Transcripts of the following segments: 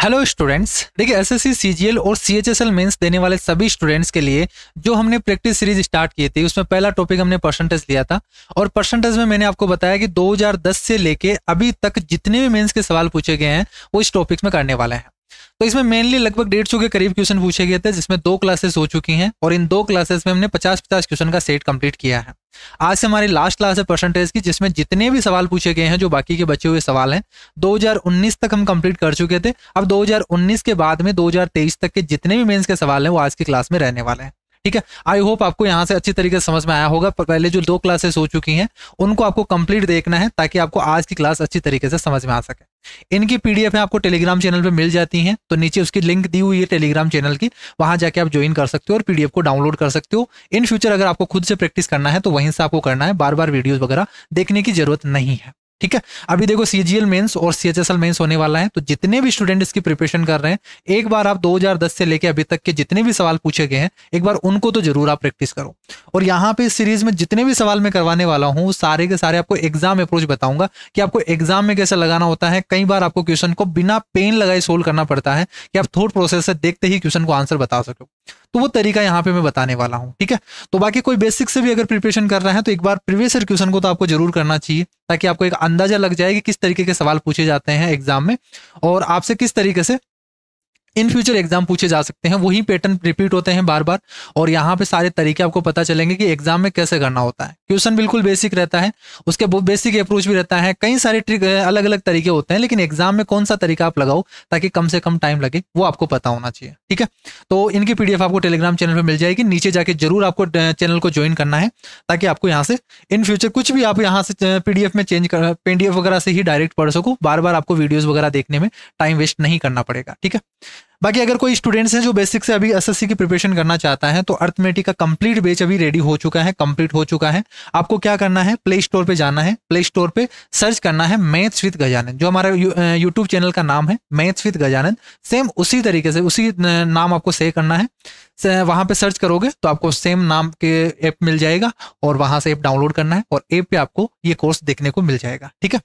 Hello students, देखिए SSC CGL और CHSL mains देने वाले सभी स्टूडेंट्स के लिए जो हमने प्रैक्टिस सीरीज स्टार्ट की थी उसमें पहला टॉपिक हमने परसेंटेज लिया था। और परसेंटेज में मैंने आपको बताया कि 2010 से लेके अभी तक जितने भी मेंस के सवाल पूछे गए हैं वो इस टॉपिक में करने वाले हैं। तो इसमें मेनली लगभग 150 के करीब क्वेश्चन पूछे गए थे, जिसमें 2 क्लासेस हो चुकी हैं और इन 2 क्लासेस में हमने 50-50 क्वेश्चन का सेट कंप्लीट किया है। आज से हमारी लास्ट क्लास है परसेंटेज की, जिसमें जितने भी सवाल पूछे गए हैं जो बाकी के बचे हुए सवाल हैं 2019 तक हम कंप्लीट कर चुके थे। अब 2019 के बाद में 2023 तक के जितने भी मेंस के सवाल हैं वो आज की क्लास में रहने वाले हैं। ठीक है, आई होप आपको यहाँ से अच्छी तरीके से समझ में आया होगा। पहले जो 2 क्लासेस हो चुकी हैं उनको आपको कंप्लीट देखना है ताकि आपको आज की क्लास अच्छी तरीके से समझ में आ सके। इनकी पीडीएफ है आपको टेलीग्राम चैनल पे मिल जाती हैं, तो नीचे उसकी लिंक दी हुई है टेलीग्राम चैनल की, वहां जाके आप ज्वाइन कर सकते हो और पीडीएफ को डाउनलोड कर सकते हो। इन फ्यूचर अगर आपको खुद से प्रैक्टिस करना है तो वहीं से आपको करना है, बार बार वीडियोस वगैरह देखने की जरूरत नहीं है। ठीक है, अभी देखो सीजीएल मेंस और सीएचएसएल मेंस होने वाला है, तो जितने भी स्टूडेंट इसकी प्रिपरेशन कर रहे हैं एक बार आप 2010 से लेके अभी तक के जितने भी सवाल पूछे गए हैं एक बार उनको तो जरूर आप प्रैक्टिस करो। और यहाँ पे इस सीरीज में जितने भी सवाल मैं करवाने वाला हूँ सारे के सारे आपको एग्जाम अप्रोच बताऊंगा कि आपको एग्जाम में कैसे लगाना होता है। कई बार आपको क्वेश्चन को बिना पेन लगाए सोल्व करना पड़ता है कि आप थॉट प्रोसेस से देखते ही क्वेश्चन को आंसर बता सको, तो वो तरीका यहाँ पे मैं बताने वाला हूँ। ठीक है, तो बाकी कोई बेसिक से भी अगर प्रिपरेशन कर रहा है तो एक बार प्रीवियस ईयर क्वेश्चन को तो आपको जरूर करना चाहिए, ताकि आपको एक अंदाजा लग जाए कि किस तरीके के सवाल पूछे जाते हैं एग्जाम में और आपसे किस तरीके से इन फ्यूचर एग्जाम पूछे जा सकते हैं। वही पैटर्न रिपीट होते हैं बार बार और यहाँ पे सारे तरीके आपको पता चलेंगे कि एग्जाम में कैसे करना होता है। क्वेश्चन बिल्कुल बेसिक रहता है, उसके बेसिक अप्रोच भी रहता है, कई सारे ट्रिक अलग अलग तरीके होते हैं, लेकिन एग्जाम में कौन सा तरीका आप लगाओ ताकि कम से कम टाइम लगे वो आपको पता होना चाहिए। ठीक है, तो इनकी पीडीएफ आपको टेलीग्राम चैनल पर मिल जाएगी, नीचे जाके जरूर आपको चैनल को ज्वाइन करना है ताकि आपको यहाँ से इन फ्यूचर कुछ भी आप यहाँ से पीडीएफ में चेंज कर पीडीएफ वगैरह से ही डायरेक्ट पढ़ सको, बार बार आपको वीडियोज वगैरह देखने में टाइम वेस्ट नहीं करना पड़ेगा। ठीक है, बाकी अगर कोई स्टूडेंट्स हैं जो बेसिक से अभी एसएससी की प्रिपरेशन करना चाहता है तो अर्थमेटिक का कंप्लीट बैच अभी रेडी हो चुका है, कंप्लीट हो चुका है। आपको क्या करना है, प्ले स्टोर पे जाना है, प्ले स्टोर पे सर्च करना है मैथ्स विद गजानन, जो हमारा यूट्यूब चैनल का नाम है मैथ्स विद गजानन, सेम उसी तरीके से उसी नाम आपको सेव करना है। वहां पे सर्च करोगे तो आपको सेम नाम के ऐप मिल जाएगा और वहां से ऐप डाउनलोड करना है और ऐप पे आपको ये कोर्स देखने को मिल जाएगा। ठीक है,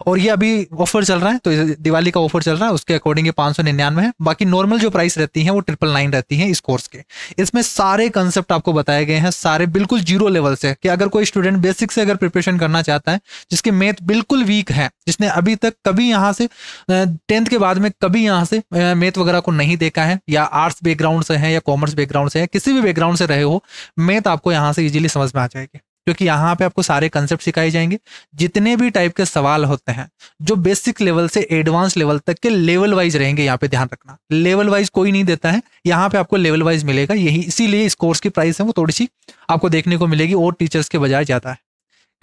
और ये अभी ऑफर चल रहा है, तो दिवाली का ऑफर चल रहा है, उसके अकॉर्डिंग ये 599 है। बाकी नॉर्मल जो प्राइस रहती है वो 999 रहती है इस कोर्स के। इसमें सारे कंसेप्ट आपको बताए गए हैं, सारे बिल्कुल जीरो लेवल से, कि अगर कोई स्टूडेंट बेसिक से अगर प्रिपरेशन करना चाहता है, जिसके मैथ बिल्कुल वीक है, जिसने अभी तक कभी यहाँ से 10th के बाद में कभी यहाँ से मैथ वगैरह को नहीं देखा है, या आर्ट्स बैकग्राउंड से है या कॉमर्स बैकग्राउंड से है, किसी भी बैकग्राउंड से रहे हो, मैथ आपको यहाँ से इजीली समझ में आ जाएगी, क्योंकि यहाँ पे आपको सारे कंसेप्ट सिखाए जाएंगे। जितने भी टाइप के सवाल होते हैं जो बेसिक लेवल से एडवांस लेवल तक के लेवल वाइज रहेंगे, यहाँ पे ध्यान रखना, लेवल वाइज कोई नहीं देता है, यहाँ पे आपको लेवल वाइज मिलेगा। यही इसीलिए इस कोर्स की प्राइस है वो थोड़ी सी आपको देखने को मिलेगी और टीचर्स के बजाय ज्यादा है,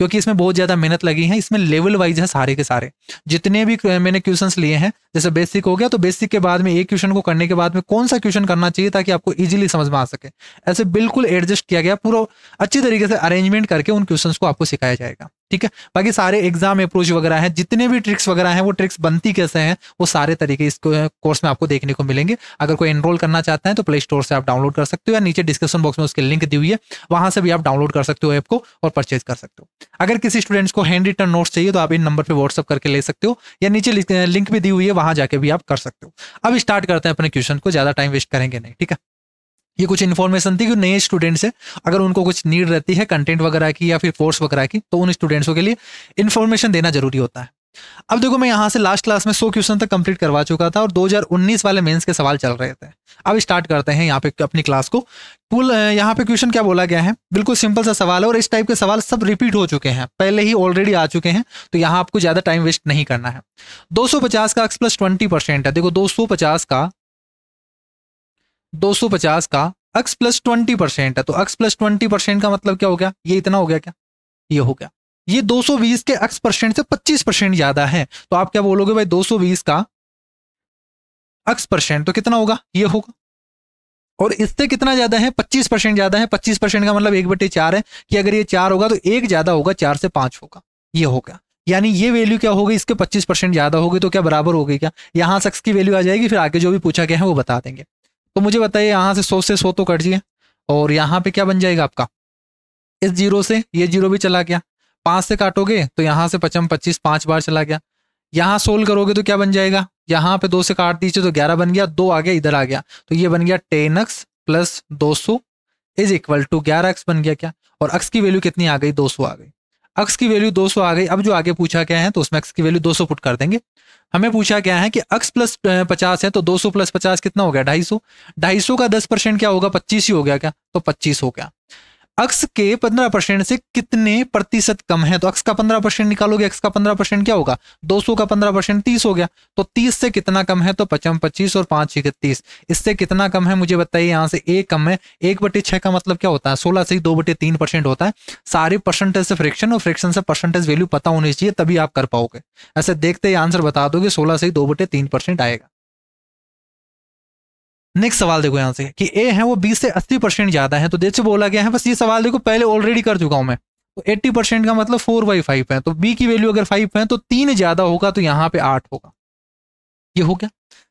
क्योंकि इसमें बहुत ज्यादा मेहनत लगी है। इसमें लेवल वाइज है सारे के सारे, जितने भी मैंने क्वेश्चंस लिए हैं, जैसे बेसिक हो गया तो बेसिक के बाद में एक क्वेश्चन को करने के बाद में कौन सा क्वेश्चन करना चाहिए ताकि आपको इजीली समझ में आ सके, ऐसे बिल्कुल एडजस्ट किया गया, पूरा अच्छी तरीके से अरेंजमेंट करके उन क्वेश्चंस को आपको सिखाया जाएगा। ठीक है, बाकी सारे एग्जाम अप्रोच वगैरह है, जितने भी ट्रिक्स वगैरह हैं, वो ट्रिक्स बनती कैसे हैं, वो सारे तरीके इस कोर्स में आपको देखने को मिलेंगे। अगर कोई एनरोल करना चाहता है तो प्ले स्टोर से आप डाउनलोड कर सकते हो, या नीचे डिस्क्रिप्शन बॉक्स में उसकी लिंक दी हुई है, वहां से भी आप डाउनलोड कर सकते हो ऐप को और परचेज कर सकते हो। अगर किसी स्टूडेंट्स को हैंड रिटन नोट्स चाहिए तो आप इन नंबर पर व्हाट्सअप करके ले सकते हो, या नीचे लिंक भी दी हुई है, वहां जाके भी आप कर सकते हो। अब स्टार्ट करते हैं अपने क्वेश्चन को, ज्यादा टाइम वेस्ट करेंगे नहीं। ठीक है, ये कुछ इन्फॉर्मेशन थी कि नए स्टूडेंट्स है, अगर उनको कुछ नीड रहती है कंटेंट वगैरह की या फिर कोर्स वगैरह की, तो उन स्टूडेंट्सों के लिए इन्फॉर्मेशन देना जरूरी होता है। अब देखो, मैं यहाँ से लास्ट क्लास में 100 क्वेश्चन तक कंप्लीट करवा चुका था और 2019 वाले मेंस के सवाल चल रहे थे। अब स्टार्ट करते हैं यहाँ पे अपनी क्लास को। यहाँ पे क्वेश्चन क्या बोला गया है, बिल्कुल सिंपल सा सवाल है और इस टाइप के सवाल सब रिपीट हो चुके हैं, पहले ही ऑलरेडी आ चुके हैं, तो यहाँ आपको ज्यादा टाइम वेस्ट नहीं करना है। 250 का x + 20% है। देखो 250 का x + 20% है, तो x + 20% का मतलब क्या हो गया, ये इतना हो गया क्या, ये हो गया। ये 220 के x% से 25% ज्यादा है, तो आप क्या बोलोगे भाई, 220 का x% तो कितना होगा, ये होगा। और इससे कितना ज्यादा है, 25% ज्यादा है। 25% का मतलब 1/4 है, कि अगर ये 4 होगा तो 1 ज्यादा होगा, 4 से 5 होगा, ये हो गया। यानी ये वैल्यू क्या होगी, इसके 25% ज्यादा होगी, तो क्या बराबर होगी क्या, यहाँ से x की वैल्यू आ जाएगी, फिर आगे जो भी पूछा गया है वो बता देंगे। तो मुझे बताइए, यहाँ से 100 से 100 तो कट जिए, और यहाँ पे क्या बन जाएगा आपका, इस 0 से ये 0 भी चला गया, 5 से काटोगे तो यहाँ से 25 5 बार चला गया, यहाँ सोल्व करोगे तो क्या बन जाएगा, यहाँ पे 2 से काट दीजिए तो 11 बन गया, 2 आ गया इधर आ गया, तो ये बन गया 10x plus 200 is equal to 11x बन गया क्या, और x की वैल्यू कितनी आ गई, 200 आ गई। x की वैल्यू 200 आ गई। अब जो आगे पूछा गया है तो उसमें x की वैल्यू 200 पुट कर देंगे। हमें पूछा गया है कि x प्लस 50 है तो 200 प्लस 50 कितना हो गया, 250। 250 का 10% क्या होगा, 25 ही हो गया क्या, तो 25 हो गया। x के 15% से कितने प्रतिशत कम है, तो x का 15% निकालोगे, x का 15% क्या होगा, 200 का 15% 30 हो गया, तो 30 से कितना कम है, तो 25 और 5 30, इससे कितना कम है मुझे बताइए। यहाँ से एक कम है, 1/6 का मतलब क्या होता है, 16 से 2/3% होता है। सारे परसेंटेज से फ्रैक्शन और फ्रैक्शन से परसेंटेज वैल्यू पता होनी चाहिए, तभी आप कर पाओगे। ऐसे देखते ही आंसर बता दोगे, 16 से 2/3% आएगा। नेक्स्ट सवाल देखो यहाँ से कि ए है वो 20 से 80% ज्यादा है, तो जैसे बोला गया है, बस ये सवाल देखो पहले ऑलरेडी कर चुका हूं मैं, तो 80% का मतलब 4/5 है, तो बी की वैल्यू अगर 5 है तो 3 ज्यादा होगा, तो यहाँ पे 8 होगा। ये हो गया।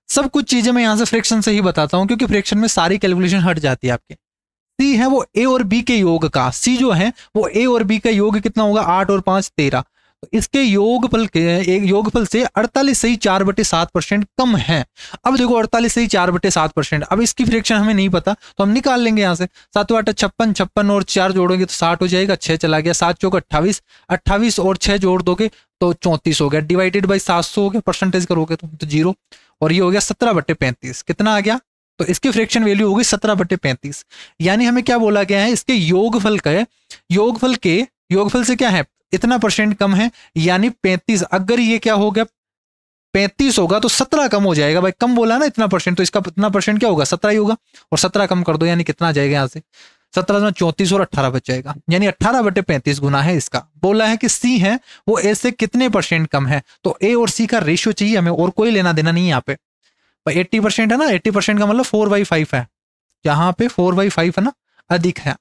सब कुछ चीजें मैं यहाँ से फ्रैक्शन से ही बताता हूँ, क्योंकि फ्रैक्शन में सारी कैलकुलेशन हट जाती है आपके। सी है वो ए और बी के योग का, सी जो है वो ए और बी का योग कितना होगा, 8 और 5 13, तो इसके योगफल के एक योगफल से 48 सही 4/7% कम है। अब देखो 48 सही 4/7%, अब इसकी फ्रैक्शन हमें नहीं पता तो हम निकाल लेंगे यहाँ से। 7 8 56, 56 और 4 जोड़ोगे तो 60 हो जाएगा, 6 चला गया, 7 चौक 28, 28 और 6 जोड़ दोगे तो 34 हो गया, डिवाइडेड बाई 700 हो गया, परसेंटेज करोगे तो 0, और ये हो गया 17/35। कितना आ गया, तो इसकी फ्रैक्शन वैल्यू होगी 17/35। यानी हमें क्या बोला गया है, इसके योगफल से क्या है, इतना परसेंट कम है, यानी 35। अगर ये क्या हो गया 35 होगा तो 17 कम हो जाएगा, भाई कम बोला ना इतना परसेंट, तो इसका इतना परसेंट क्या होगा, 17 ही होगा, और 17 कम कर दो यानी कितना आ जाएगा यहाँ से, 17 में 34 और 18 बच जाएगा, यानी 18/35 गुना है इसका। बोला है कि सी है वो ए से कितने परसेंट कम है, तो ए और सी का रेशियो चाहिए हमें, और कोई लेना देना नहीं यहाँ पे। 80% है ना, 80% का मतलब 4/5 है, यहाँ पे 4/5 है ना, अधिक है।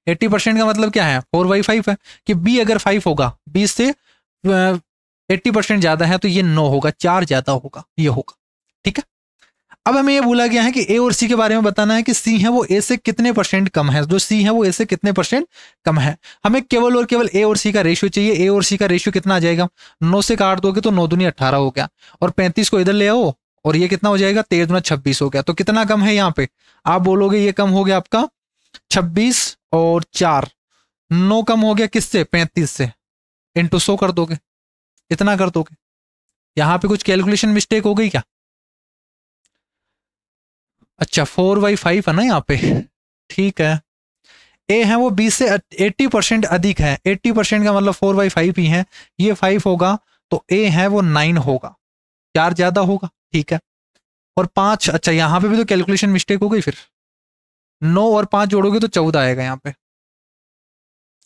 80% का मतलब क्या है, 4/5 है, कि बी अगर 5 होगा, 20 से 80% ज्यादा है, तो ये 9 होगा, 4 ज्यादा होगा, ये होगा। ठीक है। अब हमें ये बोला गया है कि ए और सी के बारे में बताना है कि सी है वो ए से कितने परसेंट कम है, जो सी है वो ए से कितने परसेंट कम है। हमें केवल और केवल ए और सी का रेशियो चाहिए। ए और सी का रेशियो कितना आ जाएगा, 9 से काट दोगे तो 9 दूनी 18 हो गया, और 35 को इधर ले आओ और ये कितना हो जाएगा, 13 दूना 26 हो गया। तो कितना कम है यहाँ पे, आप बोलोगे ये कम हो गया आपका 26 और 4, 9 कम हो गया किससे, 35 से, इंटू 100 कर दोगे, इतना कर दोगे। यहाँ पे कुछ कैलकुलेशन मिस्टेक हो गई क्या, अच्छा 4/5 है ना यहाँ पे, ठीक है। ए है वो 20 से 80% अधिक है, 80% का मतलब 4/5 ही है, ये 5 होगा तो ए है वो 9 होगा, 4 ज्यादा होगा, ठीक है। और 5, अच्छा यहाँ पे भी तो कैलकुलेशन मिस्टेक हो गई, फिर 9 और 5 जोड़ोगे तो 14 आएगा, यहाँ पे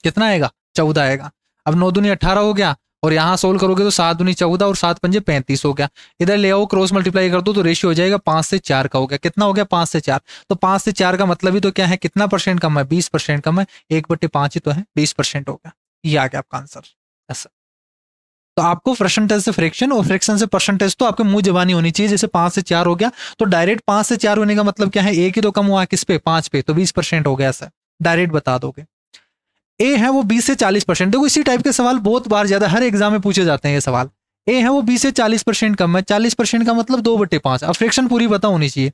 कितना आएगा, 14 आएगा। अब 9 दूनी 18 हो गया, और यहाँ सोल्व करोगे तो 7 दूनी 14 और 7 पंजे 35 हो गया। इधर ले आओ क्रॉस मल्टीप्लाई कर दो तो रेशियो हो जाएगा 5 से 4 का, हो गया कितना हो गया, 5 से 4। तो 5 से 4 का मतलब ही तो क्या है, कितना परसेंट कम है, 20% कम है, 1/5 ही तो है, 20% हो गया। ये आ गया आपका आंसर। ऐसा तो आपको परसेंटेज से फ्रैक्शन और फ्रैक्शन से परसेंटेज तो आपके मुंह जबानी होनी चाहिए। जैसे 5 से 4 हो गया तो डायरेक्ट 5 से 4 होने का मतलब क्या है, एक ही तो कम हुआ किस पे, 5 पे, तो 20% हो गया, ऐसा डायरेक्ट बता दोगे। ए है वो 20 से 40%, देखो इसी टाइप के सवाल बहुत बार ज्यादा हर एग्जाम में पूछे जाते हैं ये सवाल। ए है वो 20 से 40% कम है, 40% का मतलब 2/5, अब फ्रैक्शन पूरी पता होनी चाहिए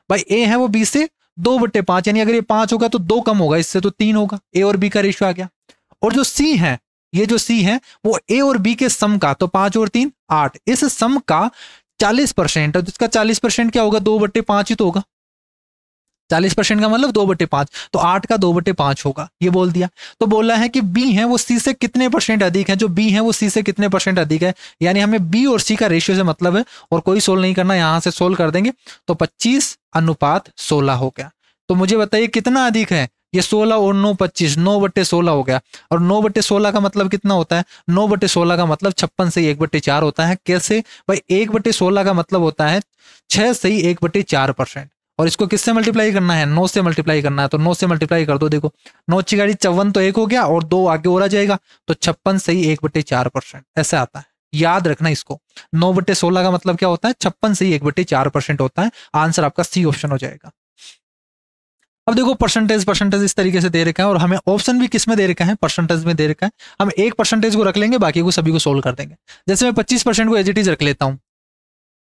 भाई। ए है वो 20 से 2/5, यानी अगर ये 5 होगा तो 2 कम होगा इससे, तो 3 होगा, ए और बी का रेशियो आ गया। और जो सी है, ये जो सी है वो ए और बी के सम का, तो 5 और 3 8, इस सम का 40%, जिसका 40% क्या होगा, 2/5 ही तो होगा। 40% का मतलब 2/5, तो 8 का 2/5 होगा, ये बोल दिया। तो बोला है कि बी है वो सी से कितने परसेंट अधिक है, जो बी है वो सी से कितने परसेंट अधिक है, यानी हमें बी और सी का रेशियो से मतलब है, और कोई सोल्व नहीं करना, यहां से सोल्व कर देंगे तो 25:16 हो गया। तो मुझे बताइए कितना अधिक है, ये 16 और 9 25, 9/16 हो गया। और 9/16 का मतलब कितना होता है, 9/16 का मतलब 56 से 1/4 होता है। कैसे भाई, 1/16 का मतलब होता है 6 से 1/4%, और इसको किससे मल्टीप्लाई करना है, 9 से मल्टीप्लाई करना है, तो 9 से मल्टीप्लाई कर दो। देखो 9 चिगाड़ी 54, तो 1 हो गया, और 2 आगे और आ जाएगा, तो 56 सही 1/4%, ऐसा आता है। याद रखना इसको, 9/16 का मतलब क्या होता है, 56 सही 1/4% होता है। आंसर आपका सी ऑप्शन हो जाएगा। अब देखो परसेंटेज परसेंटेज इस तरीके से दे रखा है और हमें ऑप्शन भी किस में दे रखा है, परसेंटेज में दे रखा है। हम एक परसेंटेज को रख लेंगे, बाकी को सभी को सोल्व कर देंगे। जैसे मैं 25% को एज इट इज रख लेता हूँ,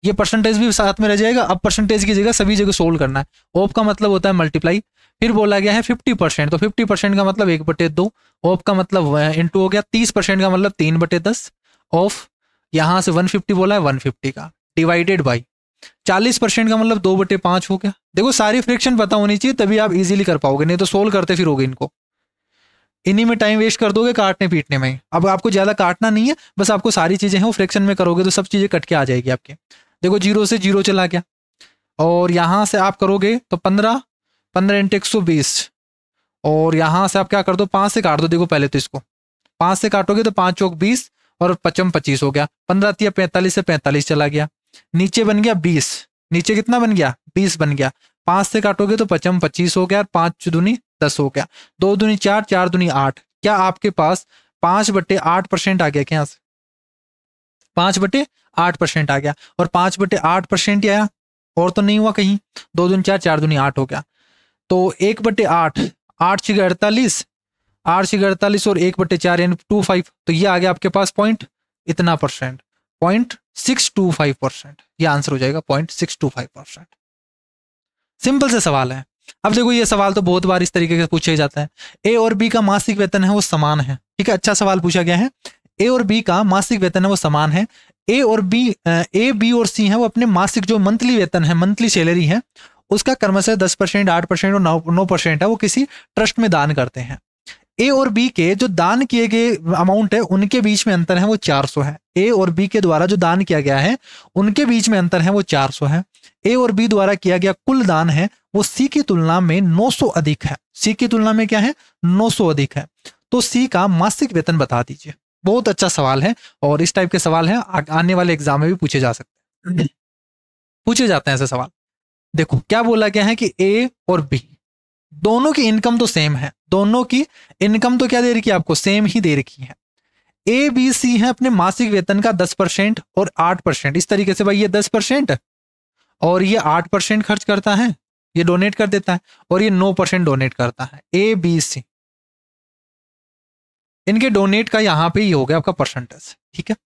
ये परसेंटेज भी साथ में रह जाएगा। अब परसेंटेज की जगह सभी जगह सोल्व करना है। ऑफ का मतलब होता है मल्टीप्लाई। फिर बोला गया है 50%, तो 50% का मतलब 1/2। ऑफ का मतलब इंटू हो गया। 30% का मतलब 3/10 ऑफ, यहाँ से 150 बोला है 150 का, डिवाइडेड बाई 40% का मतलब 2/5 हो गया। देखो सारी फ्रैक्शन पता होनी चाहिए, तभी आप इजीली कर पाओगे, नहीं तो सोल्व करते फिरोगे इनको, इन्हीं में टाइम वेस्ट कर दोगे काटने पीटने में। अब आपको ज्यादा काटना नहीं है, बस आपको सारी चीजें हैं वो फ्रैक्शन में करोगे तो सब चीजें कट के आ जाएगी आपके। देखो 0 से 0 चला गया, और यहां से आप करोगे तो 15 × 120, और यहां से आप क्या कर दो, 5 से काट दो। देखो पहले तो इसको 5 से काटोगे तो 5 चौक 20 और 5 25 हो गया। 15 × 45 से 45 चला गया, नीचे बन गया 20, नीचे कितना बन गया 20 बन गया। 5 से काटोगे तो 5 25 हो गया, 5 दूनी 10 हो गया, 2 दूनी 4, 4 दूनी 8। क्या आपके पास 5/8% आ गया? क्या यहाँ से 5/8% आ गया, और 5/8% आया, और तो नहीं हुआ कहीं। 2 दूनी 4, 4 दूनी 8 हो गया, तो 1/8, 8 × 48, 8 × 48 और 1/4 यानी 25, तो ये आ गया आपके पास पॉइंट इतना परसेंट, 0.625%। ये आंसर हो जाएगा 0.625%। सिंपल से सवाल है। अब देखो ये सवाल तो बहुत बार इस तरीके से पूछा जाता है। ए और बी का मासिक वेतन है वो समान है, ठीक है, अच्छा सवाल पूछा गया है। ए और बी का मासिक वेतन है वो समान है। ए और बी, ए बी और सी है वो अपने मासिक जो मंथली वेतन है, मंथली सैलरी है, उसका क्रमशः 10%, 8% और 9% है वो किसी ट्रस्ट में दान करते हैं। ए और बी के जो दान किए गए अमाउंट है उनके बीच में अंतर है वो 400 है। ए और बी के द्वारा जो दान किया गया है उनके बीच में अंतर है वो 400 है। ए और बी द्वारा किया गया कुल दान है वो सी की तुलना में 900 अधिक है। सी की तुलना में क्या है, 900 अधिक है। तो सी का मासिक वेतन बता दीजिए। बहुत अच्छा सवाल है, और इस टाइप के सवाल है आने वाले एग्जाम में भी पूछे जा सकते हैं, पूछे जाते हैं ऐसे सवाल। देखो क्या बोला गया है कि ए और बी दोनों की इनकम तो सेम है, दोनों की इनकम तो क्या दे रखी है आपको, सेम ही दे रखी है। ए बी सी है अपने मासिक वेतन का 10% और 8%, इस तरीके से भाई ये 10% और ये 8% खर्च करता है, ये डोनेट कर देता है, और ये 9% डोनेट करता है। ए बी सी इनके डोनेट का यहां पे ही हो गया आपका परसेंटेज, ठीक है।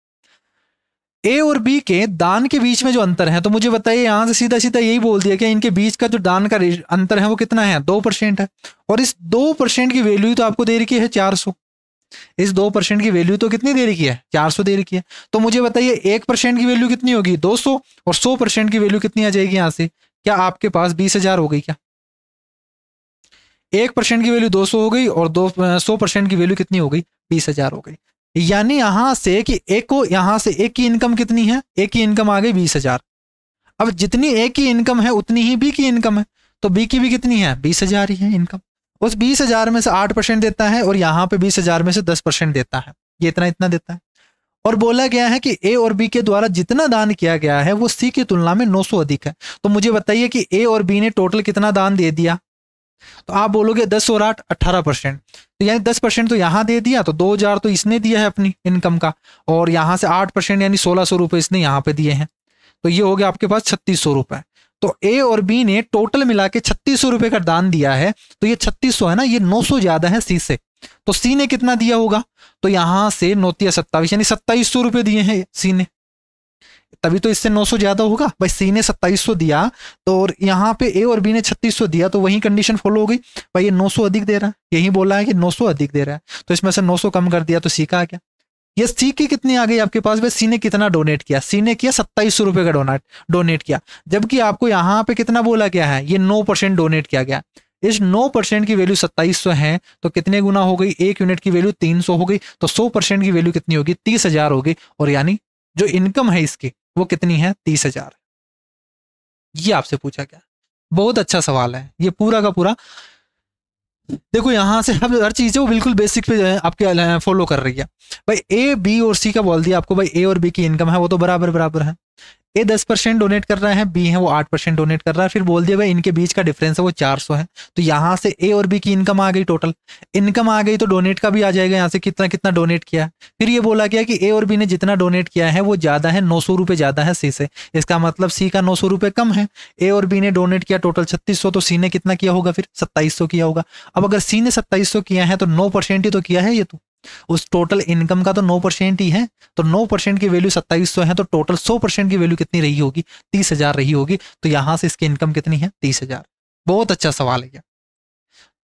ए और बी के दान के बीच में जो अंतर है, तो मुझे बताइए यहां से सीधा सीधा यही बोल दिया कि इनके बीच का जो दान का अंतर है वो कितना है, 2% है। और इस 2% की वैल्यू तो आपको दे रखी है 400। इस 2% की वैल्यू तो कितनी दे रखी है, 400 दे रखी है। तो मुझे बताइए 1% की वैल्यू कितनी होगी, 200, और 100% की वैल्यू कितनी आ जाएगी यहां से, क्या आपके पास 20,000 हो गई क्या? 1% की वैल्यू 200 हो गई, और 100% की वैल्यू कितनी हो गई, 20,000 हो गई। यानी यहां से कि एक को, यहां से एक की इनकम कितनी है, एक की इनकम आ गई 20,000। अब जितनी ए की इनकम है उतनी ही बी की इनकम है, तो बी की भी कितनी है, 20,000 ही है इनकम। उस 20,000 में से 8% देता है, और यहाँ पे 20,000 में से 10% देता है, ये इतना इतना देता है। और बोला गया है कि ए और बी के द्वारा जितना दान किया गया है वो सी की तुलना में 900 अधिक है। तो मुझे बताइए कि ए और बी ने टोटल कितना दान दे दिया, तो आप बोलोगे 10 और 8 18%, तो यानी 10% तो यहाँ दे दिया, तो 2,000 तो इसने दिया है अपनी इनकम का, और यहाँ से 8% यानी 1,600 रुपये इसने यहाँ पे दिए हैं, तो ये हो गया आपके पास 3,600 रुपये। तो ए और बी ने टोटल मिला के 3,600 रुपये का दान दिया है, तो ये 3,600 है ना, ये 900 ज्यादा है सी से। तो सी ने कितना दिया होगा, तो यहां से 9×27 यानी 2,700 रुपये दिए हैं सी ने, तभी तो इससे 900 ज्यादा होगा भाई। सी ने 2,700 दिया, तो और यहाँ पे ए और बी ने 3,600 दिया, तो वही कंडीशन फॉलो हो गई भाई, ये 900 अधिक दे रहा है, यही बोला है कि 900 अधिक दे रहा है, तो इसमें से 900 कम कर दिया तो सी का आ गया। ये सी की कितनी आ गई आपके पास, भाई सी ने कितना डोनेट किया, सी ने किया 2,700 रुपये का डोनेट किया, जबकि आपको यहाँ पे कितना बोला गया है, ये 9% डोनेट किया गया। इस 9% की वैल्यू 2,700 है, तो कितने गुना हो गई, 1 यूनिट की वैल्यू 300 हो गई, तो 100% की वैल्यू कितनी होगी, 30,000 होगी, और यानी जो इनकम है इसकी वो कितनी है, 30,000। ये आपसे पूछा गया, बहुत अच्छा सवाल है ये पूरा का पूरा। देखो यहां से अब हर चीज है वो बिल्कुल बेसिक पे जो है आपके फॉलो कर रही है। भाई ए बी और सी का बोल दिया आपको, भाई ए और बी की इनकम है वो तो बराबर बराबर है। ए 10% डोनेट कर रहा है, बी है वो 8% डोनेट कर रहा है। फिर बोल दिया भाई इनके बीच का डिफरेंस है वो 400 है। तो यहाँ से ए और बी की इनकम आ गई, टोटल इनकम आ गई, तो डोनेट का भी आ जाएगा यहाँ से कितना कितना डोनेट किया है। फिर ये बोला गया कि ए और बी ने जितना डोनेट किया है वो ज़्यादा है, 900 रुपये ज़्यादा है सी से। इसका मतलब सी का 900 रुपये कम है। ए और बी ने डोनेट किया टोटल 3600, तो सी ने कितना किया होगा, फिर 2700 किया होगा। अब अगर सी ने 2700 किया है तो 9% ही तो किया है ये, तो उस टोटल इनकम का तो 9% ही है। तो 9% की वैल्यू 2700 है, तो टोटल 100% की वैल्यू कितनी रही होगी, 30,000 रही होगी। तो यहां से इसकी इनकम कितनी है, 30,000। बहुत अच्छा सवाल है।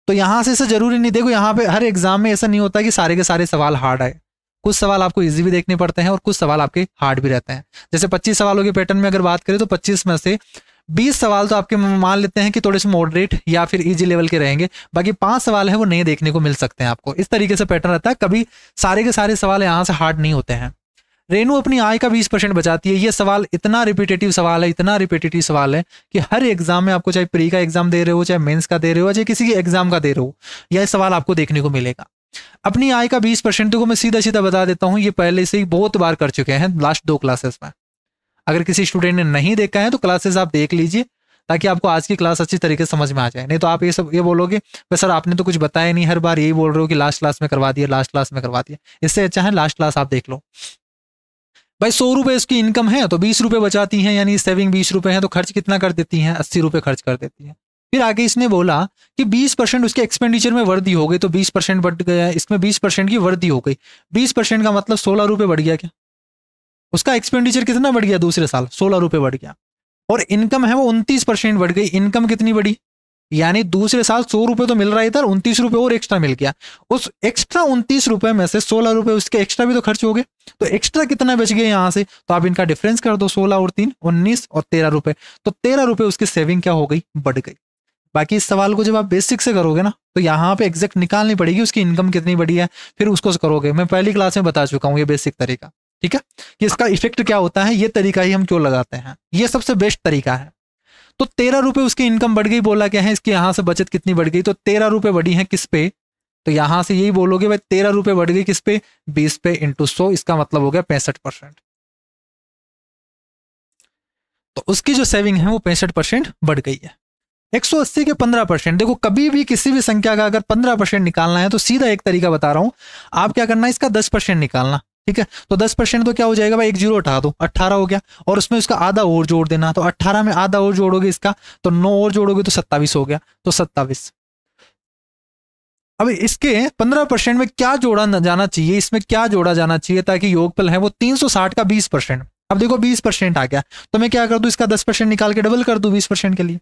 तो यहां से ऐसा जरूरी नहीं, देखो यहाँ पे हर एग्जाम में ऐसा नहीं होता कि सारे के सारे सवाल हार्ड आए। कुछ सवाल आपको इजी भी देखने पड़ते हैं और कुछ सवाल आपके हार्ड भी रहते हैं। जैसे 25 सवालों के पैटर्न में अगर बात करें तो 25 में से 20 सवाल तो आपके मान लेते हैं कि थोड़े से मॉडरेट या फिर इजी लेवल के रहेंगे, बाकी 5 सवाल है वो नए देखने को मिल सकते हैं आपको। इस तरीके से पैटर्न रहता है, कभी सारे के सारे सवाल यहाँ से हार्ड नहीं होते हैं। रेनू अपनी आय का 20% बचाती है, ये सवाल इतना रिपीटेटिव सवाल है, इतना रिपीटेटिव सवाल है कि हर एग्जाम में आपको, चाहे प्री का एग्जाम दे रहे हो, चाहे मेंस का दे रहे हो, चाहे किसी के एग्जाम का दे रहे हो, यह सवाल आपको देखने को मिलेगा। अपनी आय का 20% को मैं सीधा सीधा बता देता हूं, ये पहले से ही बहुत बार कर चुके हैं लास्ट 2 क्लासेस में। अगर किसी स्टूडेंट ने नहीं देखा है तो क्लासेस आप देख लीजिए, ताकि आपको आज की क्लास अच्छी तरीके से समझ में आ जाए। नहीं तो आप ये बोलोगे सर आपने तो कुछ बताया नहीं, हर बार यही बोल रहे हो कि लास्ट क्लास में करवा दिया, लास्ट क्लास में करवा दिया। इससे अच्छा है लास्ट क्लास आप देख लो। भाई 100 रुपए इसकी इनकम है तो 20 रुपए बचाती हैं, यानी सेविंग 20 रुपए है, तो खर्च कितना कर देती हैं, 80 रुपए खर्च कर देती है। फिर आगे इसने बोला कि 20% उसके एक्सपेंडिचर में वृद्धि हो गई, तो 20% बढ़ गया, इसमें 20% की वृद्धि हो गई। 20% का मतलब 16 रुपए बढ़ गया क्या, उसका एक्सपेंडिचर कितना बढ़ गया, दूसरे साल 16 रुपए बढ़ गया। और इनकम है वो 29% बढ़ गई। इनकम कितनी बढ़ी, यानी दूसरे साल 100 रुपए तो मिल रहा है, इधर 29 रुपए और एक्स्ट्रा मिल गया। उस एक्स्ट्रा 29 रुपए में से 16 रुपए उसके एक्स्ट्रा भी तो खर्च हो गए, तो एक्स्ट्रा कितना बच गया यहाँ से, तो आप इनका डिफरेंस कर दो, 16 और 3 19 और 13 रुपए, तो 13 रुपए उसकी सेविंग क्या हो गई, बढ़ गई। बाकी इस सवाल को जब आप बेसिक से करोगे ना तो यहाँ पे एग्जैक्ट निकालनी पड़ेगी उसकी इनकम कितनी बढ़ी है, फिर उसको करोगे। मैं पहली क्लास में बता चुका हूँ ये बेसिक तरीका, ठीक है, कि इसका इफेक्ट क्या होता है, ये तरीका ही हम क्यों लगाते हैं, ये सबसे बेस्ट तरीका है। तो 13 रुपए उसकी इनकम बढ़ गई, बोला क्या है इसकी यहां से बचत कितनी बढ़ गई, तो 13 रुपए बढ़ी है किस पे, तो यहां से यही बोलोगे भाई 13 रुपए बढ़ गई किस पे, 20 पे इंटू 100, इसका मतलब हो गया 65%। तो उसकी जो सेविंग है वो 65% बढ़ गई है। 180 के 15%, देखो कभी भी किसी भी संख्या का अगर 15% निकालना है तो सीधा एक तरीका बता रहा हूं, आप क्या करना है, इसका 10% निकालना, ठीक है। तो 10% तो क्या हो जाएगा भाई, एक जीरो हटा दो, 18 हो गया, और उसमें उसका आधा और जोड़ देना, तो 18 में आधा और जोड़ोगे इसका, तो 9 और जोड़ोगे तो 27 हो गया, तो 27। अब इसके 15% में क्या जोड़ा जाना चाहिए, इसमें क्या जोड़ा जाना चाहिए ताकि योगफल है वो 360 का 20%। अब देखो 20% आ गया, तो मैं क्या कर दूं, इसका 10% निकाल के डबल कर दूं 20% के लिए,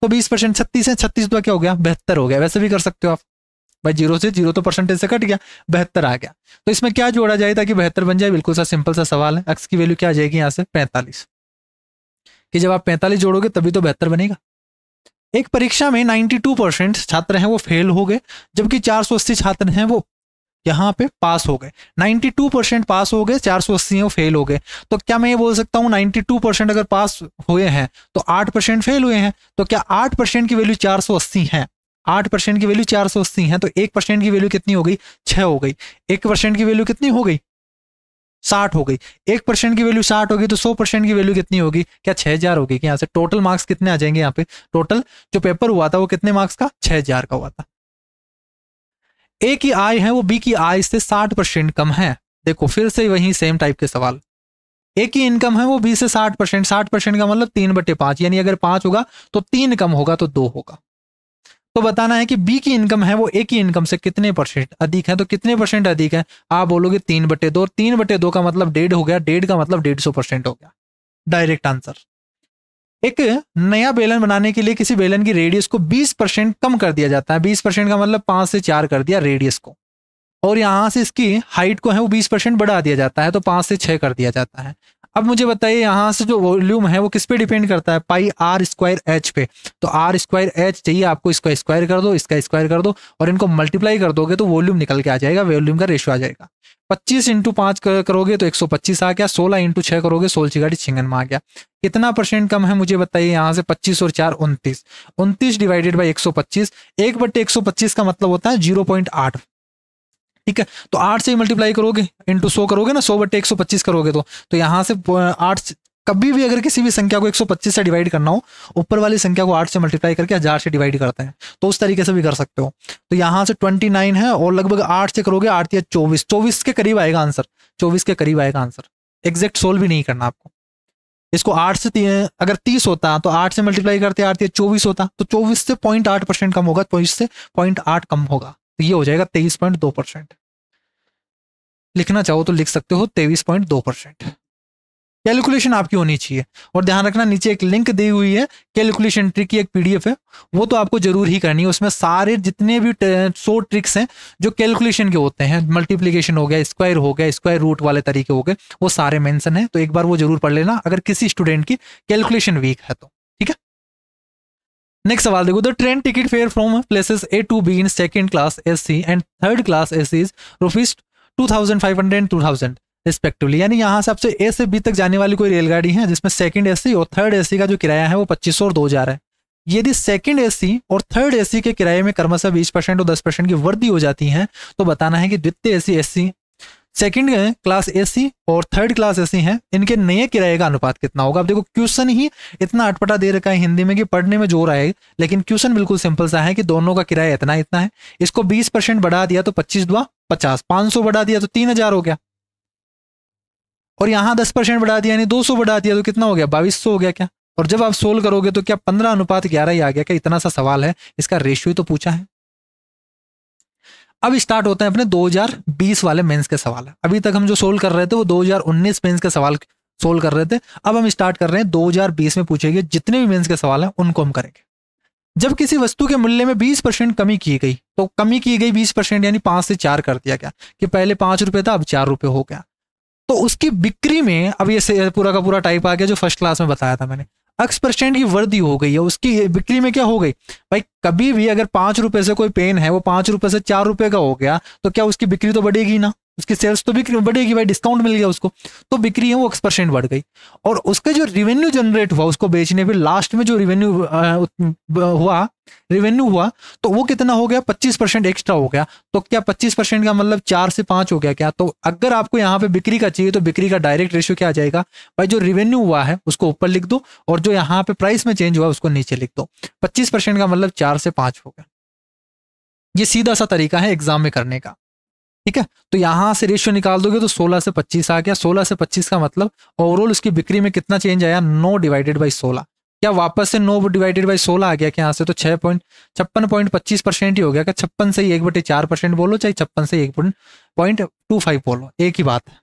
तो 20% 36 है, 36 तो क्या हो गया, 72 हो गया। वैसे भी कर सकते हो आप भाई, जीरो से जीरो तो परसेंटेज से कट गया, 72 आ गया। तो इसमें क्या जोड़ा जाए ताकि 72 बन जाए, बिल्कुल सा सिंपल सा सवाल है। एक्स की वैल्यू क्या आ जाएगी यहाँ से 45, कि जब आप 45 जोड़ोगे तभी तो 72 बनेगा। एक परीक्षा में 92% छात्र हैं वो फेल हो गए, जबकि 480 छात्र हैं वो यहाँ पे पास हो गए। 92% पास हो गए, 480 हैं वो फेल हो गए। तो क्या मैं ये बोल सकता हूँ 92% अगर पास हुए हैं तो 8% फेल हुए हैं, तो क्या 8% की वैल्यू 480 है, 8% की वैल्यू 480 है, तो 1% की वैल्यू कितनी हो गई, 6 हो गई। 1% की वैल्यू कितनी हो गई, 60 हो गई। 1% की वैल्यू 60 होगी तो 100% की वैल्यू कितनी होगी, क्या 6000 होगी। यहाँ से टोटल मार्क्स कितने आ जाएंगे, यहाँ पे टोटल जो पेपर हुआ था वो कितने मार्क्स का, 6000 का हुआ था। ए की आय है वो बी की आय से 60% कम है। देखो फिर से वही सेम टाइप के सवाल, ए की इनकम है वो बी से 60%, 60% का मतलब 3/5, यानी अगर 5 होगा तो 3 कम होगा तो 2 होगा। तो बताना है कि बी की इनकम है वो ए की इनकम से कितने परसेंट अधिक है, तो कितने परसेंट अधिक है, आप बोलोगे 3/2, 3/2 का मतलब 1.5 हो गया, 1.5 का मतलब 150% हो गया, डायरेक्ट आंसर। एक नया बेलन बनाने के लिए किसी बेलन की रेडियस को 20% कम कर दिया जाता है, 20% का मतलब 5 से 4 कर दिया रेडियस को, और यहां से इसकी हाइट को है वो 20% बढ़ा दिया जाता है, तो 5 से 6 कर दिया जाता है। अब मुझे बताइए यहाँ से जो वॉल्यूम है वो किस पे डिपेंड करता है, पाई आर स्क्वायर एच पे। तो आर स्क्वायर एच चाहिए आपको, इसका स्क्वायर कर दो, इसका स्क्वायर कर दो, और इनको मल्टीप्लाई कर दोगे तो वॉल्यूम निकल के आ जाएगा, वॉल्यूम का रेशियो आ जाएगा। 25 × 5 करोगे तो 125 आ गया, 16 × 6 करोगे 16 गाड़ी छिंगन में आ गया। कितना परसेंट कम है मुझे बताइए यहाँ से, 25 और 4 29, 29 डिवाइडेड बाई 125, 1/125 का मतलब होता है 0.8, ठीक है। तो 8 से मल्टीप्लाई करोगे इंटू 100 करोगे ना, 100/125 करोगे तो यहाँ से 8 कभी भी अगर किसी भी संख्या को 125 से डिवाइड करना हो, ऊपर वाली संख्या को 8 से मल्टीप्लाई करके 1000 से डिवाइड करते हैं, तो उस तरीके से भी कर सकते हो। तो यहाँ से 29 है और लगभग 8 से करोगे, 8 या 24, 24 के करीब आएगा आंसर, 24 के करीब आएगा आंसर। एग्जैक्ट सोल्व भी नहीं करना आपको इसको। 8 से अगर 30 होता तो 8 से मल्टीप्लाई करते 8 या 24 होता, तो 24 से 0.8% कम होगा, 24 से 0.8 कम होगा, तो ये हो जाएगा 23.2%। लिखना चाहो तो लिख सकते हो 23.2%। कैलकुलेशन आपकी होनी चाहिए। और ध्यान रखना नीचे एक लिंक दी हुई है, कैलकुलेशन ट्रिक की एक पीडीएफ है, वो तो आपको जरूर ही करनी है। उसमें सारे जितने भी 100 ट्रिक्स हैं जो कैलकुलेशन के होते हैं, मल्टीप्लीकेशन हो गया, स्क्वायर हो गया, स्क्वायर रूट वाले तरीके हो गए, वो सारे मेंशन है। तो एक बार वो जरूर पढ़ लेना अगर किसी स्टूडेंट की कैलकुलेशन वीक है तो, ठीक है। नेक्स्ट सवाल देखो, the train ticket fare from places A to B in second class AC and third class AC is ₹2500 and 2000 respectively. यानी यहाँ से आपसे ए से बी तक जाने वाली कोई रेलगाड़ी है जिसमें सेकंड एसी और थर्ड एसी का जो किराया है वो 2500 और 2000 है। यदि सेकंड एसी और थर्ड एसी के किराए में क्रमशः 20% और 10% की वृद्धि हो जाती है, तो बताना है कि द्वितीय एसी सेकंड क्लास एसी और थर्ड क्लास एसी हैं, इनके नए किराए का अनुपात कितना होगा। अब देखो क्वेश्चन ही इतना अटपटा दे रखा है हिंदी में कि पढ़ने में जोर आए, लेकिन क्वेश्चन बिल्कुल सिंपल सा है कि दोनों का किराया इतना इतना है। इसको 20% बढ़ा दिया तो 25 दुआ 50, 500 बढ़ा दिया तो 3000 हो गया, और यहाँ 10% बढ़ा दिया यानी 200 बढ़ा दिया तो कितना हो गया, 2200 हो गया क्या। और जब आप सोल्व करोगे तो क्या 15:11 ही आ गया क्या। इतना सा सवाल है, इसका रेशियो ही तो पूछा है। अब स्टार्ट होते हैं अपने 2020 वाले मेंस के सवाल। अभी तक हम जो सोल्व कर रहे थे वो 2019 मेंस के सवाल सोल्व कर रहे थे। अब हम स्टार्ट कर रहे हैं 2020 में पूछे गए जितने भी मेंस के सवाल हैं उनको हम करेंगे। जब किसी वस्तु के मूल्य में 20% कमी की गई, तो कमी की गई 20% यानी 5 से 4 कर दिया गया, कि पहले 5 रुपए था अब 4 रुपए हो गया। तो उसकी बिक्री में अब ये पूरा का पूरा टाइप आ गया जो फर्स्ट क्लास में बताया था मैंने, X% की वृद्धि हो गई है। उसकी बिक्री में क्या हो गई भाई, कभी भी अगर 5 रुपए से कोई पेन है वो 5 रुपए से 4 रुपए का हो गया, तो क्या उसकी बिक्री तो बढ़ेगी ना, उसकी सेल्स तो बिक्री बढ़ेगी भाई, डिस्काउंट मिल गया उसको, तो बिक्री है वो X% बढ़ गई। और उसका जो रिवेन्यू जनरेट हुआ उसको बेचने पे, लास्ट में जो रिवेन्यू हुआ तो वो कितना हो गया, 25% एक्स्ट्रा हो गया। तो क्या 25% का मतलब 4 से 5 हो गया क्या। तो अगर आपको यहाँ पे बिक्री का चाहिए तो बिक्री का डायरेक्ट रेशियो क्या आ जाएगा भाई, जो रिवेन्यू हुआ है उसको ऊपर लिख दो और जो यहाँ पे प्राइस में चेंज हुआ उसको नीचे लिख दो। 25% का मतलब 4 से 5 हो गया। ये सीधा सा तरीका है एग्जाम में करने का, ठीक है। तो यहां से रेशियो निकाल दोगे तो 16 से 25 आ गया। 16 से 25 का मतलब ओवरऑल उसकी बिक्री में कितना चेंज आया, 9 डिवाइडेड बाई 16। क्या वापस से 9 डिवाइडेड बाई 16 आ गया क्या यहाँ से, तो 56.25% ही हो गया। क्या 56 से 1/4% बोलो, चाहे 56 से 1.25 बोलो, एक ही बात है।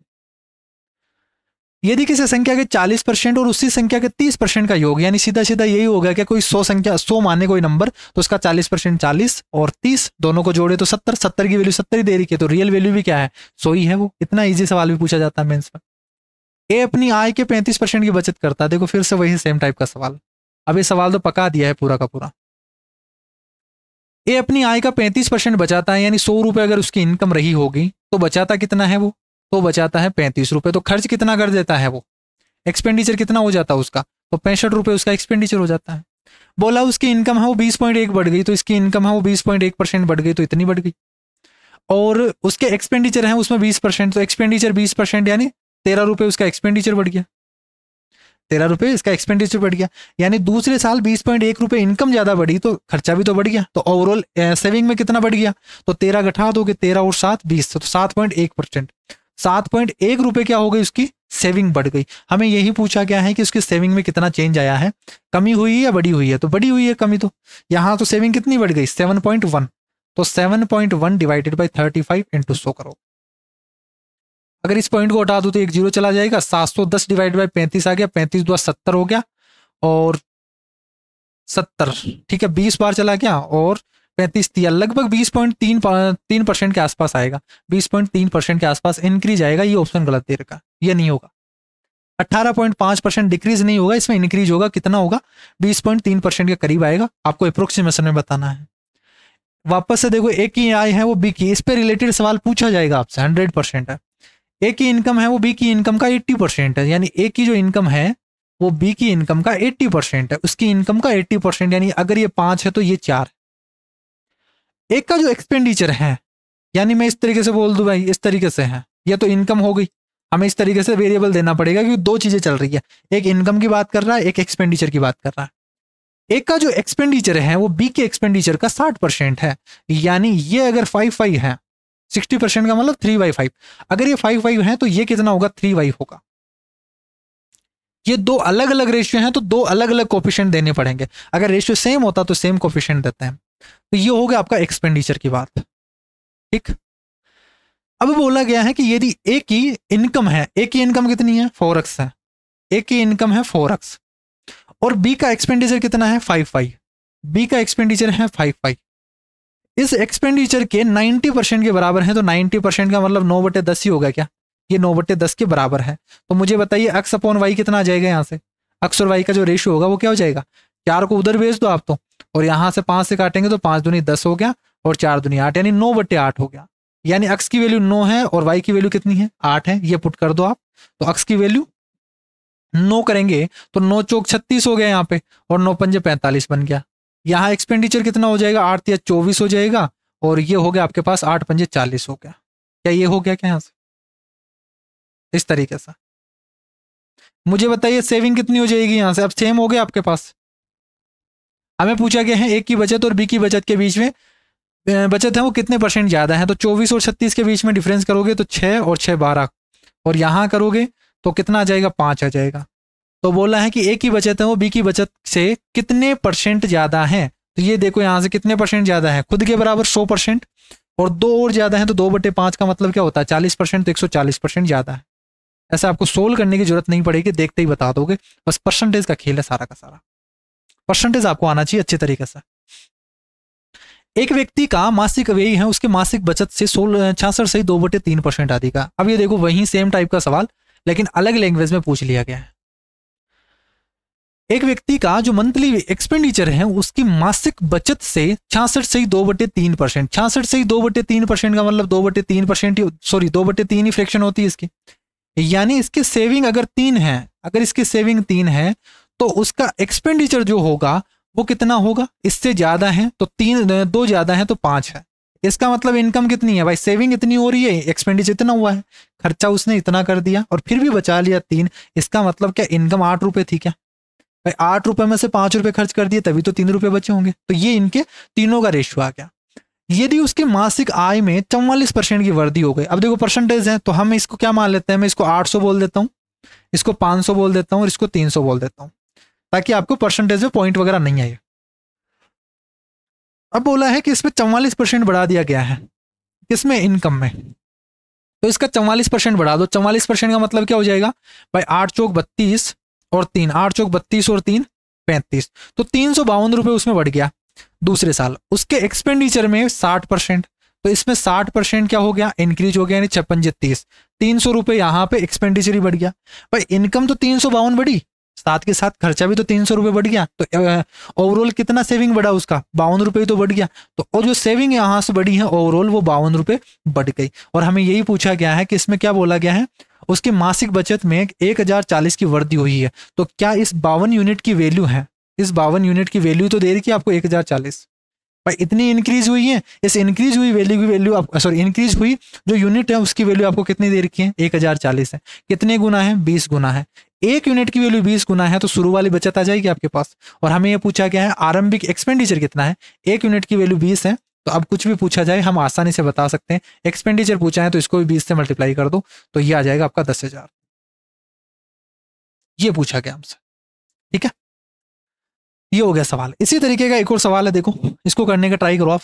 यदि किसी संख्या के 40% और उसी संख्या के 30% का योग, यानी सीधा सीधा यही होगा कि कोई 100 संख्या 100 माने कोई नंबर, तो उसका 40% 40 और 30 दोनों को जोड़े तो 70, 70 की वैल्यू 70 ही दे रही है, तो रियल वैल्यू भी क्या है, 100 ही है। वो इतना इजी सवाल भी पूछा जाता है मेंस में। ए अपनी आय के 35% की बचत करता है। देखो फिर से वही सेम टाइप का सवाल, अब ये सवाल तो पका दिया है पूरा का पूरा। ए अपनी आय का 35% बचाता है, यानी 100 रुपए अगर उसकी इनकम रही होगी तो बचाता कितना है वो, तो बचाता है 35 रुपए। तो खर्च कितना कर देता है वो, एक्सपेंडिचर कितना हो जाता है उसका, तो 65 रुपए उसका एक्सपेंडिचर हो जाता है। बोला उसकी इनकम है वो 20.1 बढ़ गई, तो इसकी इनकम है वो 20.1% बढ़ गई, तो इतनी बढ़ गई। और उसके एक्सपेंडिचर है उसमें 20%, तो एक्सपेंडिचर 20% यानी 13 रुपए उसका एक्सपेंडिचर बढ़ गया, 13 रुपए इसका एक्सपेंडिचर बढ़ गया। यानी दूसरे साल 20.1 रुपए इनकम ज्यादा बढ़ी तो खर्चा भी तो बढ़ गया, तो ओवरऑल सेविंग में कितना बढ़ गया, तो 13 घटा दोगे, 13 और 7 20, तो 7.1%। 7.1 रुपए क्या हो गई उसकी सेविंग बढ़ गई। हमें यही पूछा गया है कि उसकी सेविंग में कितना चेंज आया है, कमी हुई है या बढ़ी हुई है, तो बढ़ी हुई है कमी। तो यहाँ तो सेविंग कितनी बढ़ गई 7.1, तो 7.1 डिवाइडेड बाई 35 इंटू 100 करो। अगर इस पॉइंट को हटा दो तो एक जीरो चला जाएगा, 710 डिवाइड बाई 35 आ गया, 35 2 70 हो गया, और 70 ठीक है 20 बार चला गया, और 35 दिया, लगभग 20.3% के आसपास आएगा, 20.3% के आसपास इंक्रीज आएगा। ये ऑप्शन गलत दे रखा, ये नहीं होगा। 18.5% डिक्रीज नहीं होगा, इसमें इंक्रीज होगा, कितना होगा 20.3% के करीब आएगा। आपको अप्रोक्सीमेशन में बताना है। वापस से देखो, एक ही आय है वो बी की, इस पे रिलेटेड सवाल पूछा जाएगा आपसे, 100% है। ए की इनकम है वो बी की इनकम का 80% है, यानी ए की जो इनकम है वो बी की इनकम का 80% है, उसकी इनकम का 80%, यानी अगर ये 5 है तो ये 4। एक का जो एक्सपेंडिचर है, यानी मैं इस तरीके से बोल दूं भाई, इस तरीके से है, ये तो इनकम हो गई, हमें इस तरीके से वेरिएबल देना पड़ेगा क्योंकि दो चीजें चल रही है, एक इनकम की बात कर रहा है, एक एक्सपेंडिचर की बात कर रहा है। एक का जो एक्सपेंडिचर है वो बी के एक्सपेंडिचर का 60% है, यानी ये अगर 5/5 है, 60% का मतलब 3/5, अगर ये 5/5 है तो ये कितना होगा, 3/5 होगा। ये दो अलग अलग रेशियो हैं तो दो अलग अलग कोफिशिएंट देने पड़ेंगे, अगर रेशियो सेम होता तो सेम कोफिशिएंट देते हैं। तो ये हो गया आपका एक्सपेंडिचर की बात, ठीक। अब बोला गया है कि यदि ए की इनकम है, ए की इनकम कितनी है, 4x है, ए की इनकम है 4x और बी का एक्सपेंडिचर कितना है, 5/5, बी का एक्सपेंडिचर है 5/5। इस एक्सपेंडिचर के 90% के बराबर है, तो 90% का मतलब 9/10 ही होगा क्या, ये 9/10 के बराबर है। तो मुझे बताइए x अपॉन वाई कितना आ जाएगा, यहाँ से x और y का जो रेशियो होगा वो क्या हो जाएगा, 4 को उधर भेज दो आप तो, और यहाँ से 5 से काटेंगे तो 5 दूनी 10 हो गया और 4 दूनी 8, यानी 9/8 हो गया। यानी x की वैल्यू 9 है और y की वैल्यू कितनी है, 8 है, ये पुट कर दो आप, तो x की वैल्यू 9 करेंगे तो 9 चौक 36 हो गया यहाँ पे, और 9 पंजे 45 बन गया। यहाँ एक्सपेंडिचर कितना हो जाएगा, 8 या 24 हो जाएगा, और ये हो गया आपके पास 8 पंजे 40 हो गया। क्या ये हो गया क्या यहाँ से, इस तरीके से। मुझे बताइए सेविंग कितनी हो जाएगी यहाँ से, अब सेम हो गया आपके पास। हमें पूछा गया है एक की बचत और बी की बचत के बीच में बचत है वो कितने % ज्यादा है, तो 24 और 36 के बीच में डिफरेंस करोगे तो 6 और 6 12, और यहां करोगे तो कितना आ जाएगा, 5 आ जाएगा। तो बोला है कि ए की बचत है वो बी की बचत से कितने % ज्यादा है, तो ये देखो यहां से कितने % ज्यादा है, खुद के बराबर 100%, और 2 और ज्यादा है तो 2/5 का मतलब क्या होता है, 40%, तो 140% ज्यादा है। ऐसा आपको सोल्व करने की जरूरत नहीं पड़ेगी, देखते ही बता दोगे, बस परसेंटेज का खेल है सारा का सारा, परसेंटेज आपको आना चाहिए अच्छे तरीके से। एक व्यक्ति का मासिक व्यय है उसके मासिक बचत से 66.2/3% आदि का। अब ये देखो वही सेम टाइप का सवाल लेकिन अलग लैंग्वेज में पूछ लिया गया है। एक व्यक्ति का जो मंथली एक्सपेंडिचर है उसकी मासिक बचत से 66.2/3%, 66.2/3% का मतलब 2/3%, सॉरी 2/3 ही फ्रैक्शन होती है इसकी, यानी इसकी सेविंग अगर 3 है, अगर इसकी सेविंग 3 है तो उसका एक्सपेंडिचर जो होगा वो कितना होगा, इससे ज्यादा है तो 3, 2 ज्यादा है तो 5 है। इसका मतलब इनकम कितनी है भाई, सेविंग इतनी हो रही है, एक्सपेंडिचर इतना हुआ है, खर्चा उसने इतना कर दिया और फिर भी बचा लिया 3, इसका मतलब क्या इनकम 8 रुपए थी क्या भाई, 8 रुपए में से 5 रुपए खर्च कर दिए तभी तो 3 रुपए बचे होंगे, तो ये इनके तीनों का रेशियो आ गया। यदि उसके मासिक आय में 44% की वृद्धि हो गई, अब देखो परसेंटेज है तो हम इसको क्या मान लेते हैं, मैं इसको 800 बोल देता हूँ, इसको 500 बोल देता हूँ और इसको 300 बोल देता हूँ ताकि आपको परसेंटेज में पॉइंट वगैरह नहीं आए। अब बोला है कि इसमें 44% बढ़ा दिया गया है, किसमें, इनकम में, तो इसका 44% बढ़ा दो। 44% का मतलब क्या हो जाएगा भाई, 8 चौक 32 और 3, 8 चौक 32 और 3 35, तो 352 रुपए उसमें बढ़ गया दूसरे साल। उसके एक्सपेंडिचर में 60%, तो इसमें 60% क्या हो गया, इंक्रीज हो गया, यानी 56 30, 300 रुपए यहाँ पे एक्सपेंडिचर ही बढ़ गया। भाई इनकम तो 352 बढ़ी, साथ के साथ खर्चा भी तो 300 रुपए बढ़ गया, तो ओवरऑल कितना सेविंग बढ़ा उसका, 52 रुपए तो बढ़ गया। तो और जो सेविंग यहाँ से बढ़ी है ओवरऑल वो 52 रुपए बढ़ गई। और हमें यही पूछा गया है कि इसमें क्या बोला गया है, उसकी मासिक बचत में 1040 की वृद्धि हुई है, तो क्या इस 52 यूनिट की वैल्यू है, इस 52 यूनिट की वैल्यू तो दे रही है आपको 1040, भाई इतनी इंक्रीज हुई है, इस इंक्रीज हुई वैल्यू की वैल्यू आप, सॉरी इंक्रीज हुई जो यूनिट है उसकी वैल्यू आपको कितनी दे रखी है, 1040 है। कितने गुना है, 20 गुना है। एक यूनिट की वैल्यू 20 गुना है तो शुरू वाली बचत आ जाएगी आपके पास। और हमें यह पूछा गया है आरंभिक एक्सपेंडिचर कितना है, एक यूनिट की वैल्यू 20 है, तो अब कुछ भी पूछा जाए हम आसानी से बता सकते हैं। एक्सपेंडिचर पूछा है तो इसको भी 20 से मल्टीप्लाई कर दो तो ये आ जाएगा आपका 10,000, ये पूछा गया हमसे, ठीक है। ये हो गया सवाल। इसी तरीके का एक और सवाल है, देखो इसको करने का ट्राई करो आप।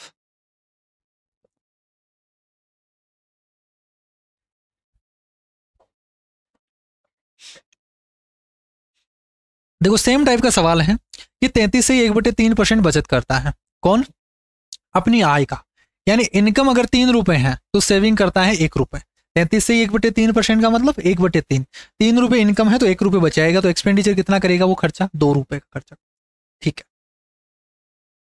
देखो सेम टाइप का सवाल है कि 33 से 1/3% बचत करता है कौन, अपनी आय का, यानी इनकम अगर 3 रुपए है तो सेविंग करता है 1 रुपए। 33 से 1/3% का मतलब 1/3, 3 रुपए इनकम है तो 1 रुपए बचाएगा, तो एक्सपेंडिचर कितना करेगा वो खर्चा, 2 रुपए का खर्चा, ठीक है।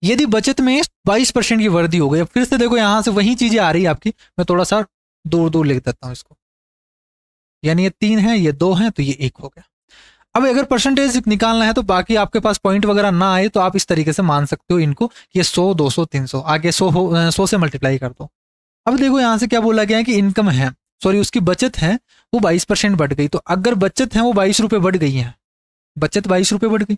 यदि बचत में 22% की वृद्धि हो गई, फिर से देखो यहां से वही चीजें आ रही है आपकी, मैं थोड़ा सा दूर दूर लिख देता हूं इसको, यानी ये 3 है ये 2 है तो ये 1 हो गया। अब अगर परसेंटेज निकालना है तो बाकी आपके पास पॉइंट वगैरह ना आए तो आप इस तरीके से मान सकते हो इनको, ये 100 200 300 आगे 100 से मल्टीप्लाई कर दो। अब देखो यहां से क्या बोला गया है कि इनकम है सॉरी उसकी बचत है वो 22% बढ़ गई। तो अगर बचत है वो 22 रुपये बढ़ गई है, बचत 22 रुपये बढ़ गई,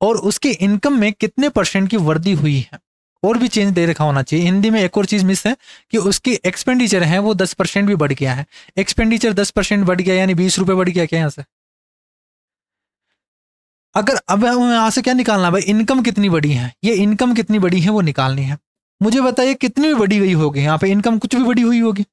और उसके इनकम में कितने परसेंट की वृद्धि हुई है, और भी चेंज दे रखा होना चाहिए। हिंदी में एक और चीज मिस है कि उसकी एक्सपेंडिचर है वो 10% भी बढ़ गया है। एक्सपेंडिचर 10% बढ़ गया यानी 20 रुपये बढ़ गया क्या यहाँ से? अगर अब हमें यहाँ से क्या निकालना है भाई, इनकम कितनी बड़ी है, ये इनकम कितनी बड़ी है वो निकालनी है। मुझे बताइए कितनी भी बड़ी गई होगी, यहाँ पे इनकम कुछ भी बड़ी हुई होगी।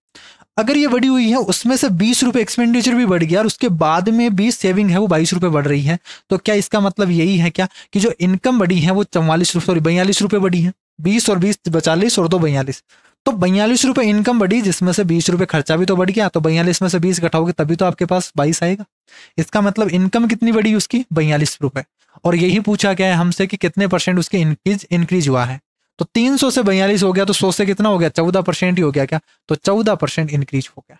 अगर ये बढ़ी हुई है उसमें से 20 रुपये एक्सपेंडिचर भी बढ़ गया और उसके बाद में भी सेविंग है वो 22 रुपये बढ़ रही है, तो क्या इसका मतलब यही है क्या कि जो इनकम बढ़ी है वो 44 सॉरी 42 रुपये बढ़ी है? 20 और 20 42 और 2 42, तो 42 रुपये इनकम बढ़ी जिसमें से 20 रुपये खर्चा भी तो बढ़ गया, तो 42 में से 20 घटाओगे तभी तो आपके पास 22 आएगा। इसका मतलब इनकम कितनी बढ़ी उसकी, 42 रुपये। और यही पूछा गया है हमसे कि कितने परसेंट उसकी इंक्रीज हुआ है। तो 300 से 42 हो गया तो 100 से कितना हो गया, 14% ही हो गया क्या? तो 14% इंक्रीज हो गया।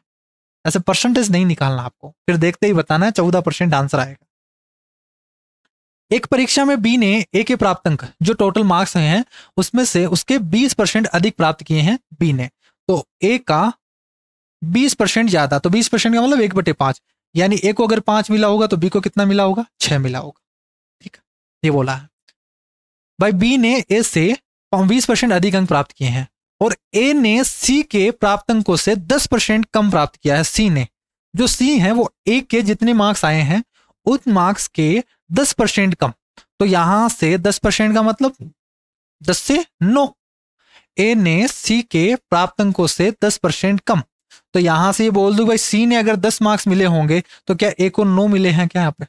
ऐसे परसेंटेज नहीं निकालना आपको, फिर देखते ही बताना है 14% आंसर आएगा। एक परीक्षा में बी ने ए के प्राप्तांक जो टोटल मार्क्स हैं उसमें से उसके 20% अधिक प्राप्त किए हैं बी ने, तो ए का 20% ज्यादा, तो 20% का मतलब 1/5, यानी ए को अगर 5 मिला होगा तो बी को कितना मिला होगा, 6 मिला होगा। ठीक है, ये बोला है भाई। बी ने ए से 20% अधिक अंक प्राप्त किए हैं और ए ने सी के प्राप्त अंकों से 10% कम प्राप्त किया है। सी ने, जो सी है वो ए के जितने मार्क्स आए हैं उन मार्क्स के 10% कम, तो यहां से 10% का मतलब 10 से 9। ए ने सी के प्राप्त अंकों से 10% कम, तो यहां से ये बोल दू भाई सी ने अगर 10 मार्क्स मिले होंगे तो क्या ए को 9 मिले हैं क्या यहाँ पे?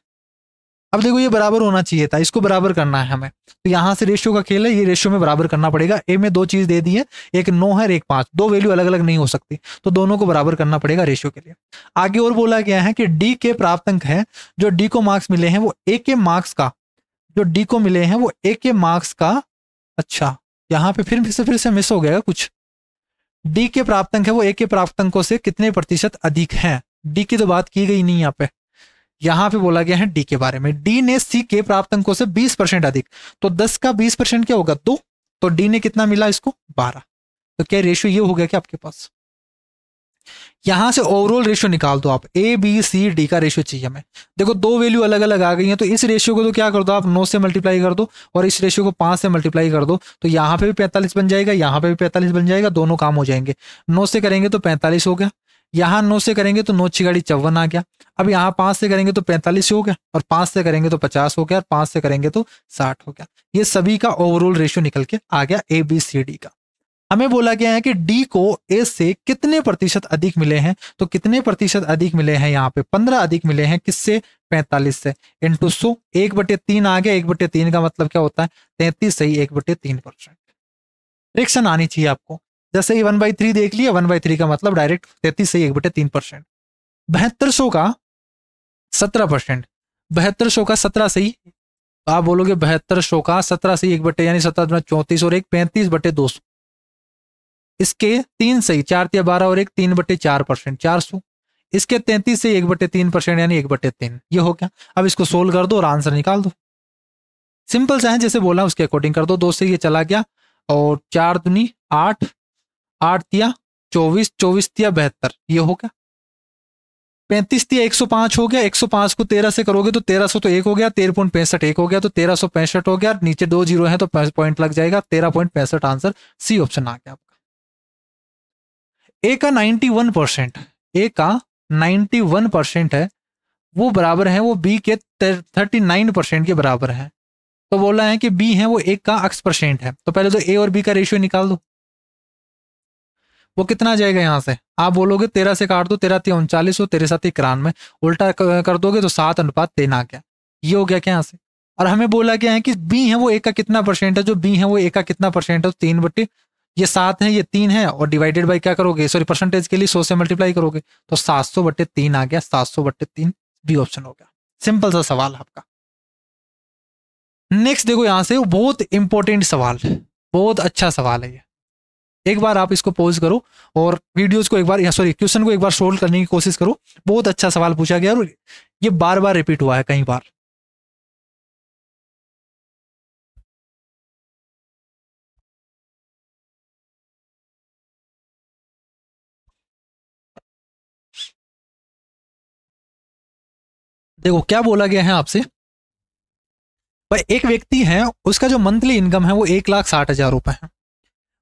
अब देखो ये बराबर होना चाहिए था, इसको बराबर करना है हमें, तो यहां से रेशियो का खेल है, ये रेशियो में बराबर करना पड़ेगा। ए में दो चीज दे दी है, एक 9 है और एक 5, दो वैल्यू अलग अलग नहीं हो सकती, तो दोनों को बराबर करना पड़ेगा रेशियो के लिए। आगे और बोला गया है कि डी के प्राप्तांक है, जो डी को मार्क्स मिले हैं वो ए के मार्क्स का, जो डी को मिले हैं वो ए के मार्क्स का। अच्छा, यहाँ पे फिर से मिस हो गया कुछ। डी के प्राप्तांक है वो ए के प्राप्तांकों से कितने प्रतिशत अधिक है, डी की तो बात की गई नहीं यहाँ पे। यहां पे बोला गया है डी के बारे में। डी ने सी के प्राप्त अंकों से 20% अधिक, तो 10 का 20% क्या होगा, 2, तो डी ने कितना मिला इसको, 12। तो क्या रेशियो ये हो गया क्या आपके पास? यहां से ओवरऑल रेशियो निकाल दो आप, ए बी सी डी का रेशियो चाहिए हमें। देखो दो वैल्यू अलग अलग आ गई हैं, तो इस रेशियो को तो क्या कर दो आप, 9 से मल्टीप्लाई कर दो और इस रेशियो को 5 से मल्टीप्लाई कर दो, तो यहाँ पे भी 45 बन जाएगा, यहाँ पे भी 45 बन जाएगा, दोनों काम हो जाएंगे। 9 से करेंगे तो 45 हो गया, यहाँ 9 से करेंगे तो 9 6 54 आ गया। अब यहाँ 5 से करेंगे तो 45 हो गया, और 5 से करेंगे तो 50 हो गया, और 5 से करेंगे तो 60 हो गया। ये सभी का ओवरऑल रेशियो निकल के आ गया ए बी सी डी का। हमें बोला गया है कि डी को ए से कितने प्रतिशत अधिक मिले हैं, तो कितने प्रतिशत अधिक मिले हैं, यहाँ पे 15 अधिक मिले हैं, किससे, 45 से, इंटू 100, 1/3 आ गया। 1/3 का मतलब क्या होता है, 33 सही 1/3%। रिएक्शन आनी चाहिए आपको, जैसे ही 1/3 देख लिया, 1/3 का मतलब डायरेक्ट 33 सही 1/3%। 7200 का 17%, 7200 का 17 सही, आप बोलोगे 7200 का 17 सही 1 यानी 17 34 और एक 35/200, इसके 3 सही, 4 या 12 और एक 3/4%, 400। इसके 33 से 1/3% यानी 1/3, ये हो गया। अब इसको सोल्व कर दो और आंसर निकाल दो। सिंपल सा है, जैसे बोला उसके अकॉर्डिंग कर दो। 2 से ये चला गया और 4 दूनी 8, 8 तिया 24, 24 तिया 72, ये हो गया। 35 तिया 105 हो गया, 105 को 13 से करोगे तो 1300 तो एक हो गया, 13.65 एक हो गया, तो 1365 हो गया। नीचे 2 जीरो है तो पॉइंट लग जाएगा, 13.65 आंसर सी ऑप्शन आ गया आपका। ए का 91%, ए का 91% है, वो बराबर है वो बी के 39% के बराबर है। तो बोला है कि बी है वो एक का x% है, तो पहले तो ए और बी का रेशियो निकाल दो। वो कितना आ जाएगा, यहां से आप बोलोगे 13 से काट दो, 13 39 हो, 13 91, उल्टा कर दोगे तो 7:3 आ गया, ये हो गया क्या यहाँ से। और हमें बोला गया है कि बी है वो ए का कितना परसेंट है, जो बी है वो ए का कितना परसेंट है, 3/, ये 7 है, ये 3 है, और डिवाइडेड बाई क्या करोगे, सॉरी परसेंटेज के लिए 100 से मल्टीप्लाई करोगे, तो 700/3 आ गया, 700/3 बी ऑप्शन हो गया। सिंपल सा सवाल आपका। नेक्स्ट देखो यहां से बहुत इंपॉर्टेंट सवाल, बहुत अच्छा सवाल है ये। एक बार आप इसको पॉज करो और वीडियोस को एक बार, सॉरी क्वेश्चन को एक बार सोल्व करने की कोशिश करो। बहुत अच्छा सवाल पूछा गया और ये बार बार रिपीट हुआ है कई बार। देखो क्या बोला गया है आपसे, भाई एक व्यक्ति है, उसका जो मंथली इनकम है वो 1,60,000 रुपए है।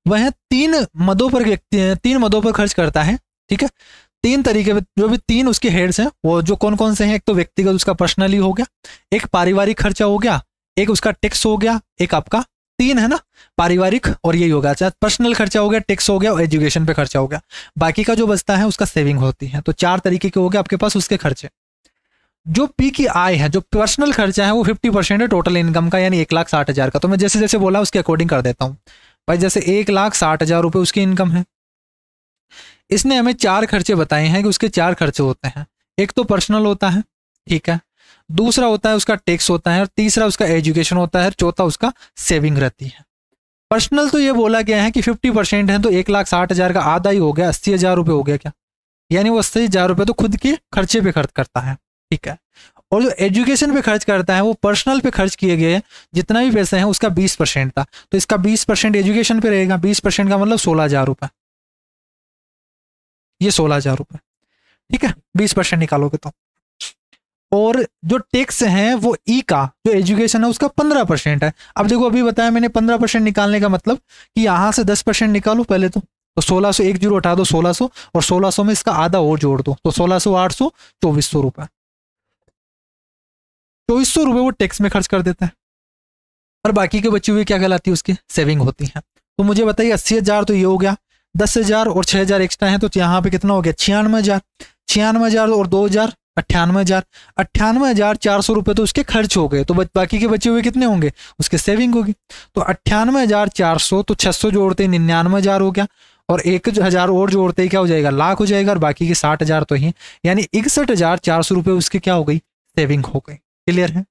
वह तीन मदों पर खर्च करता है, ठीक है। तीन तरीके जो भी तीन उसके हेड्स हैं वो जो कौन कौन से हैं, एक तो व्यक्तिगत उसका पर्सनली हो गया, एक पारिवारिक खर्चा हो गया, एक उसका टैक्स हो गया, एक आपका, तीन है ना, पारिवारिक और यही हो गया, चाहे पर्सनल खर्चा हो गया, टैक्स हो गया और एजुकेशन पे खर्चा हो गया। बाकी का जो बचता है उसका सेविंग होती है। तो चार तरीके के हो गए आपके पास उसके खर्चे। जो पी की आय है, जो पर्सनल खर्चा है वो 50% है टोटल इनकम का, यानी 1,60,000 का। तो मैं जैसे जैसे बोला उसके अकॉर्डिंग कर देता हूँ। भाई जैसे 1,60,000 रुपये उसकी इनकम है, इसने हमें चार खर्चे बताए हैं कि उसके चार खर्चे होते हैं। एक तो पर्सनल होता है, ठीक है, दूसरा होता है उसका टैक्स होता है, और तीसरा उसका एजुकेशन होता है, चौथा उसका सेविंग रहती है। पर्सनल तो ये बोला गया है कि 50% है, तो 1,60,000 का आधा ही हो गया, 80,000 रुपये हो गया क्या, यानी वो 80,000 रुपये तो खुद के खर्चे पे खर्च करता है, ठीक है। और जो एजुकेशन पे खर्च करता है वो पर्सनल पे खर्च किए गए जितना भी पैसे हैं उसका 20% था, तो इसका 20% एजुकेशन पे रहेगा। 20% का मतलब 16,000 रुपये, ये 16,000 रुपये, ठीक है, 20% निकालोगे तो। और जो टैक्स है वो ई का जो एजुकेशन है उसका 15% है। अब देखो अभी बताया मैंने 15% निकालने का मतलब कि यहाँ से 10% निकालो पहले तो 1600, एक जीरो हटा दो 1600, और 1600 में इसका आधा और जोड़ दो तो 1600, 800, 2400 रुपये। 2400 रुपये वो टैक्स में खर्च कर देता है, और बाकी के बची हुई क्या कहलाती है, उसकी सेविंग होती है। तो मुझे बताइए 80,000 तो ये हो गया, 10,000 और 6,000 एक्स्ट्रा है, तो यहाँ पे कितना हो गया 96,000। 96,000 और 2,000 98,000। 98,400 रुपये तो उसके खर्च हो गए, तो बाकी के बचे हुए कितने होंगे, उसके सेविंग होगी। तो 98,400, तो 600 जोड़ते 99,000 हो गया, और 1,000 और जोड़ते ही क्या हो जाएगा, लाख हो जाएगा, और बाकी के 60,000 तो ही, यानी 61,400 रुपये उसके क्या हो गई, सेविंग हो गई। क्लियर है।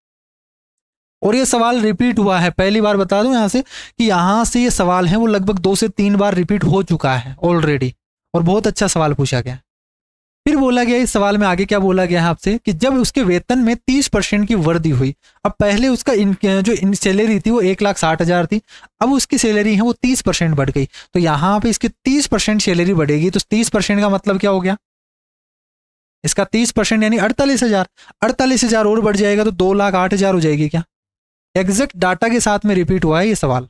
और ये सवाल रिपीट हुआ है, पहली बार बता दूं यहां से कि यहां से ये सवाल है वो लगभग 2 से 3 बार रिपीट हो चुका है ऑलरेडी, और बहुत अच्छा सवाल पूछा गया। फिर बोला गया इस सवाल में आगे क्या बोला गया है आपसे कि जब उसके वेतन में 30% की वृद्धि हुई, अब पहले उसका जो सैलरी थी वो 1,60,000 थी, अब उसकी सैलरी है वो 30% बढ़ गई, तो यहाँ पे इसकी 30% सैलरी बढ़ेगी, तो 30% का मतलब क्या हो गया, इसका 30% यानी 48,000। 48,000 और बढ़ जाएगा तो 2,08,000 हो जाएगी क्या। एग्जैक्ट डाटा के साथ में रिपीट हुआ है ये सवाल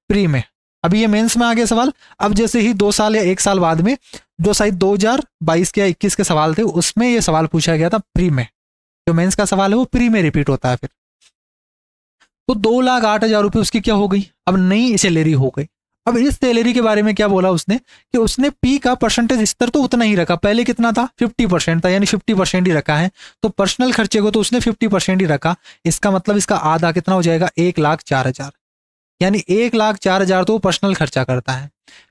प्री में। अभी ये मेंस में आ गया सवाल। अब जैसे ही 2 साल या 1 साल बाद में जो शायद 2022 के या 21 के सवाल थे उसमें ये सवाल पूछा गया था प्री में, जो मेंस का सवाल है वो प्री में रिपीट होता है फिर। तो 2,08,000 रुपये उसकी क्या हो गई, अब नई सैलरी हो गई। अब इस सैलरी के बारे में क्या बोला उसने कि उसने पी का परसेंटेज स्तर तो उतना ही रखा, पहले कितना था 50% था, यानी 50% ही रखा है, तो पर्सनल खर्चे को तो उसने 50% ही रखा। इसका मतलब इसका आधा कितना हो जाएगा 1,04,000, यानी 1,04,000 तो वो पर्सनल खर्चा करता है।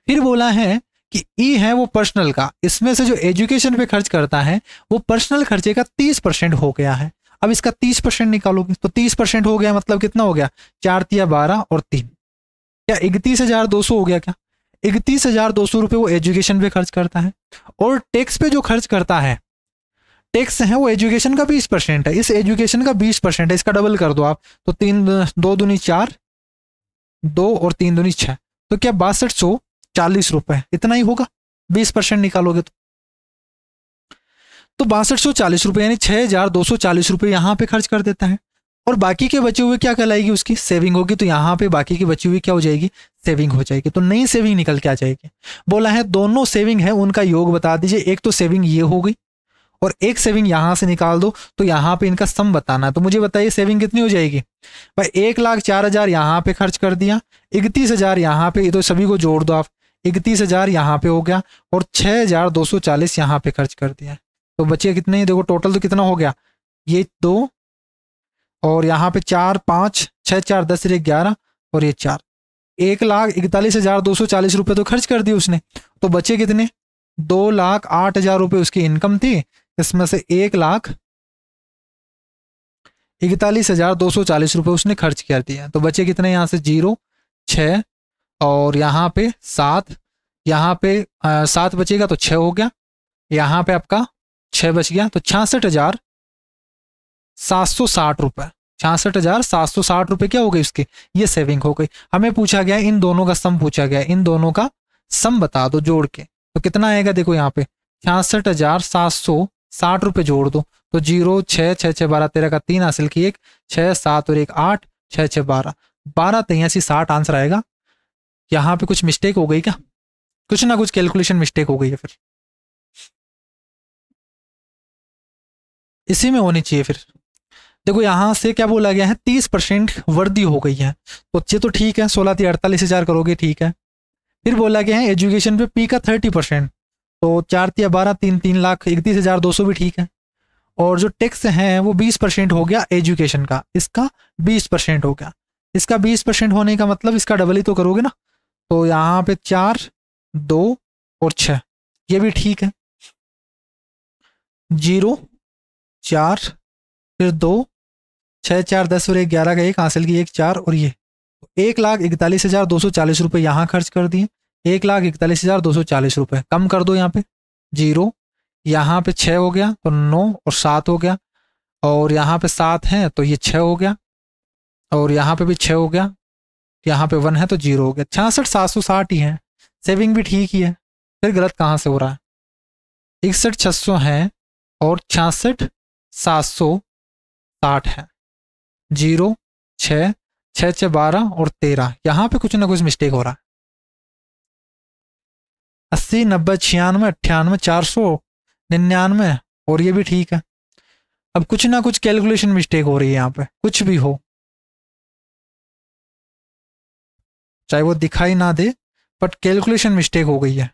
फिर बोला है कि ई है वो पर्सनल का, इसमें से जो एजुकेशन पे खर्च करता है वो पर्सनल खर्चे का 30% हो गया है। अब इसका 30% निकालोगे तो 30% हो गया, मतलब कितना हो गया 4 तिया 12 और 3, क्या 31,200 हो गया क्या। 31,200 रुपये वो एजुकेशन पे खर्च करता है। और टैक्स पे जो खर्च करता है, टैक्स है वो एजुकेशन का 20% है, इस एजुकेशन का 20% है, इसका डबल कर दो आप, तो 3 2 दूनी 4, 2 और 3 दूनी 6, तो क्या 6240 रुपए इतना ही होगा। 20% निकालोगे तो 6240 रुपये यानी 6,240 रुपये यहाँ पे खर्च कर देता है। और बाकी के बचे हुए क्या कहलाएगी, उसकी सेविंग होगी, तो यहाँ पे बाकी की बची हुई क्या हो जाएगी, सेविंग हो जाएगी। तो नई सेविंग निकल के आ जाएगी। बोला है दोनों सेविंग है उनका योग बता दीजिए, एक तो सेविंग ये हो गई और एक सेविंग यहाँ से निकाल दो, तो यहाँ पे इनका सम बताना है। तो मुझे बताइए सेविंग कितनी हो जाएगी भाई, 1,04,000 यहाँ पे खर्च कर दिया, 31,000 यहाँ पे, तो सभी को जोड़ दो आप, 31,000 यहाँ पे हो गया, और 6,240 यहाँ पे खर्च कर दिया, तो बचे कितने, देखो टोटल तो कितना हो गया, ये 2 और यहाँ पे 4 5 6 4 10 11 और ये 4, 1,41,240 रुपये तो खर्च कर दिए उसने, तो बचे कितने 2,08,000 रुपये उसकी इनकम थी, इसमें से 1,41,240 रुपये उसने खर्च कर दिया, तो बचे कितने यहाँ से 0 6 और यहाँ पे 7, यहाँ पे 7 बचेगा तो 6 हो गया, यहाँ पे आपका 6 बच गया, तो 66,760 रुपये, 66,760 रुपये क्या हो गई उसकी, ये सेविंग हो गई। हमें पूछा गया इन दोनों का सम पूछा गया, इन दोनों का सम बता दो जोड़ के, तो कितना आएगा देखो यहाँ पे 66,760 ₹60 जोड़ दो, तो 0 6 6 6 12 13 का 3 हासिल की 1 6 7 और 1 8 6 6 12 12 83 60 आंसर आएगा। यहाँ पे कुछ मिस्टेक हो गई क्या? कुछ ना कुछ कैलकुलेशन मिस्टेक हो गई है, फिर इसी में होनी चाहिए। फिर देखो यहाँ से क्या बोला गया है, 30% वृद्धि हो गई है, तो ये तो ठीक है, 16 3 48,000 करोगे, ठीक है। फिर बोला गया है एजुकेशन पे पी का 30%, तो 4 3 12 3 3,31,200 भी ठीक है। और जो टैक्स है वो 20% हो गया एजुकेशन का, इसका 20% हो गया। इसका 20% होने का मतलब इसका डबल ही तो करोगे ना, तो यहाँ पे 4 2 और 6 ये भी ठीक है। 0 4 फिर 2 6 4 10 और 1 11 का 1 हासिल की 1 4 और ये 1,41,240 रुपये यहाँ खर्च कर दिए। 1,41,240 रुपये कम कर दो यहाँ पे 0, यहाँ पे 6 हो गया तो 9 और 7 हो गया, और यहाँ पे 7 है तो ये 6 हो गया, और यहाँ पे भी 6 हो गया, यहाँ पे 1 है तो 0 हो गया। 66,760 ही है, सेविंग भी ठीक ही है, फिर गलत कहाँ से हो रहा है? 61,600 है और 66,760 है। 0 6 6 6 12 और 13, यहाँ पे कुछ ना कुछ मिस्टेक हो रहा है। 80 90 96 98 499 और ये भी ठीक है। अब कुछ ना कुछ कैलकुलेशन मिस्टेक हो रही है यहाँ पे, कुछ भी हो, चाहे वो दिखाई ना दे, बट कैलकुलेशन मिस्टेक हो गई है।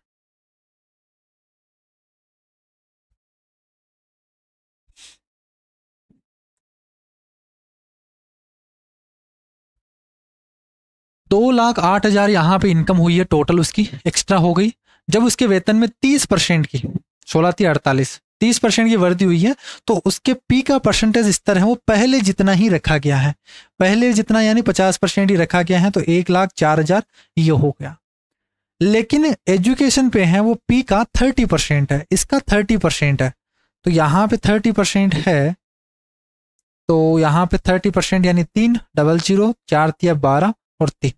$2,08,000 यहाँ पे इनकम हुई है टोटल, उसकी एक्स्ट्रा हो गई। जब उसके वेतन में 30% की 16 30% की वृद्धि हुई है, तो उसके पी का परसेंटेज स्तर है वो पहले जितना ही रखा गया है, पहले जितना यानी 50% ही रखा गया है, तो 1,04,000 ये हो गया। लेकिन एजुकेशन पे है वो पी का 30% है, इसका 30% है, तो यहाँ पे 30% है, तो यहाँ पे 30% यानी 3 00 4 3 12 और 3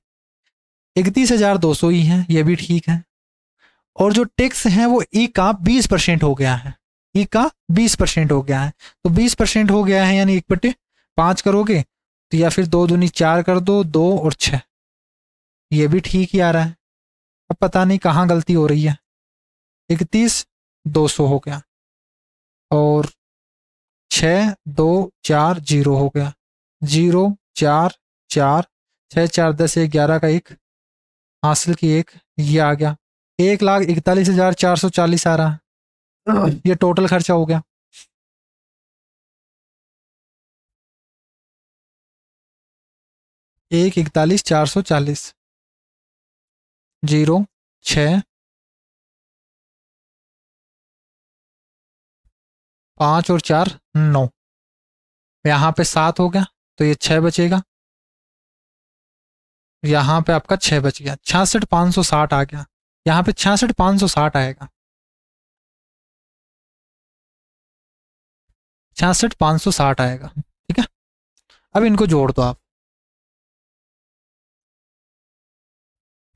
31,200 ही है, ये भी ठीक है। और जो टैक्स है वो ई का 20% हो गया है, ई का 20% हो गया है, तो 20% हो गया है यानी 1/5 करोगे तो या फिर 2 दूनी 4 कर दो, 2 और 6 ये भी ठीक ही आ रहा है। अब पता नहीं कहाँ गलती हो रही है। 31,200 हो गया और 6 2 4 0 हो गया, 0 4 4 6 4 10 1 11 का 1 हासिल की 1 ये आ गया। 1,41,440 आ रहा है, ये टोटल खर्चा हो गया। एक 41,440 0 6 5 और 4 9, यहाँ पे 7 हो गया तो ये 6 बचेगा, यहाँ पे आपका 6 बच गया, 66,560 आ गया, यहाँ पे 66,560 आएगा, 66,560 आएगा, ठीक है। अब इनको जोड़ दो आप,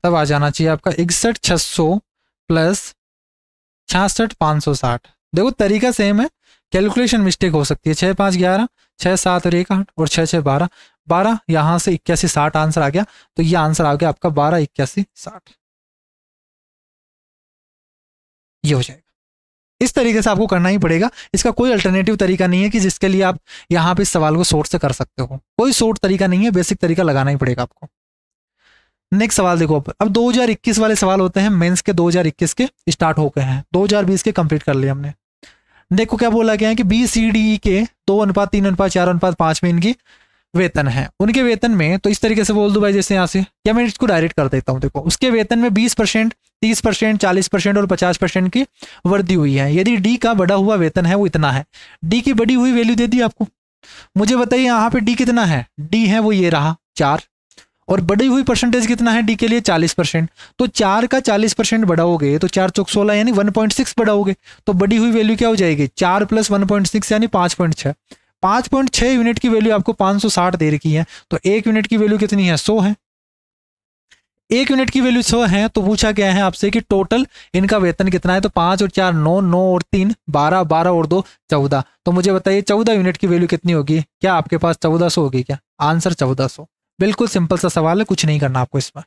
तब आ जाना चाहिए आपका 61,600 प्लस 66,560। देखो तरीका सेम है, कैलकुलेशन मिस्टेक हो सकती है। 6 5 11 6 7 और 1 8 और 6 6 12 12, यहाँ से 81,60 आंसर आ गया, तो ये आंसर आ गया आपका 12,81,60, ये हो जाएगा। इस तरीके से आपको करना ही पड़ेगा, इसका कोई अल्टरनेटिव तरीका नहीं है कि जिसके लिए आप यहाँ पे इस सवाल को शॉर्ट से कर सकते हो, कोई शॉर्ट तरीका नहीं है, बेसिक तरीका लगाना ही पड़ेगा आपको। नेक्स्ट सवाल देखो, अब 2021 वाले सवाल होते हैं, मेंस के 2021 के स्टार्ट हो गए हैं, 2020 के कंप्लीट कर लिए हमने। देखो क्या बोला गया है कि BCDE के 2:3:4:5 में इनकी वेतन है, उनके वेतन में, तो इस तरीके से बोल दो भाई जैसे यहाँ से, या मैं इसको डायरेक्ट कर देता हूँ। देखो उसके वेतन में 20% 30% 40% और 50% की वृद्धि हुई है। यदि डी का बढ़ा हुआ वेतन है वो इतना है, डी की बढ़ी हुई वैल्यू दे दी आपको। मुझे बताइए यहाँ पे डी कितना है, डी है वो ये रहा 4, और बढ़ी हुई परसेंटेज कितना है डी के लिए 40%, तो 4 का 40% बढ़ाओगे तो 4 चौक 16 यानी 1.6 बढ़ाओगे, तो बढ़ी हुई वैल्यू क्या हो जाएगी 4 + 1.6 यानी 5.6। 5.6 यूनिट की वैल्यू आपको 560 दे रखी है, तो 1 यूनिट की वैल्यू कितनी है 100 है। एक यूनिट की वैल्यू 100 है, तो पूछा गया है आपसे कि टोटल इनका वेतन कितना है। तो 5 और 4 9, 9 और 3 12, 12 और 2 14। तो मुझे बताइए 14 यूनिट की वैल्यू कितनी होगी? क्या आपके पास 1400 होगी क्या? आंसर 1400। बिल्कुल सिंपल सा सवाल है, कुछ नहीं करना आपको इसमें।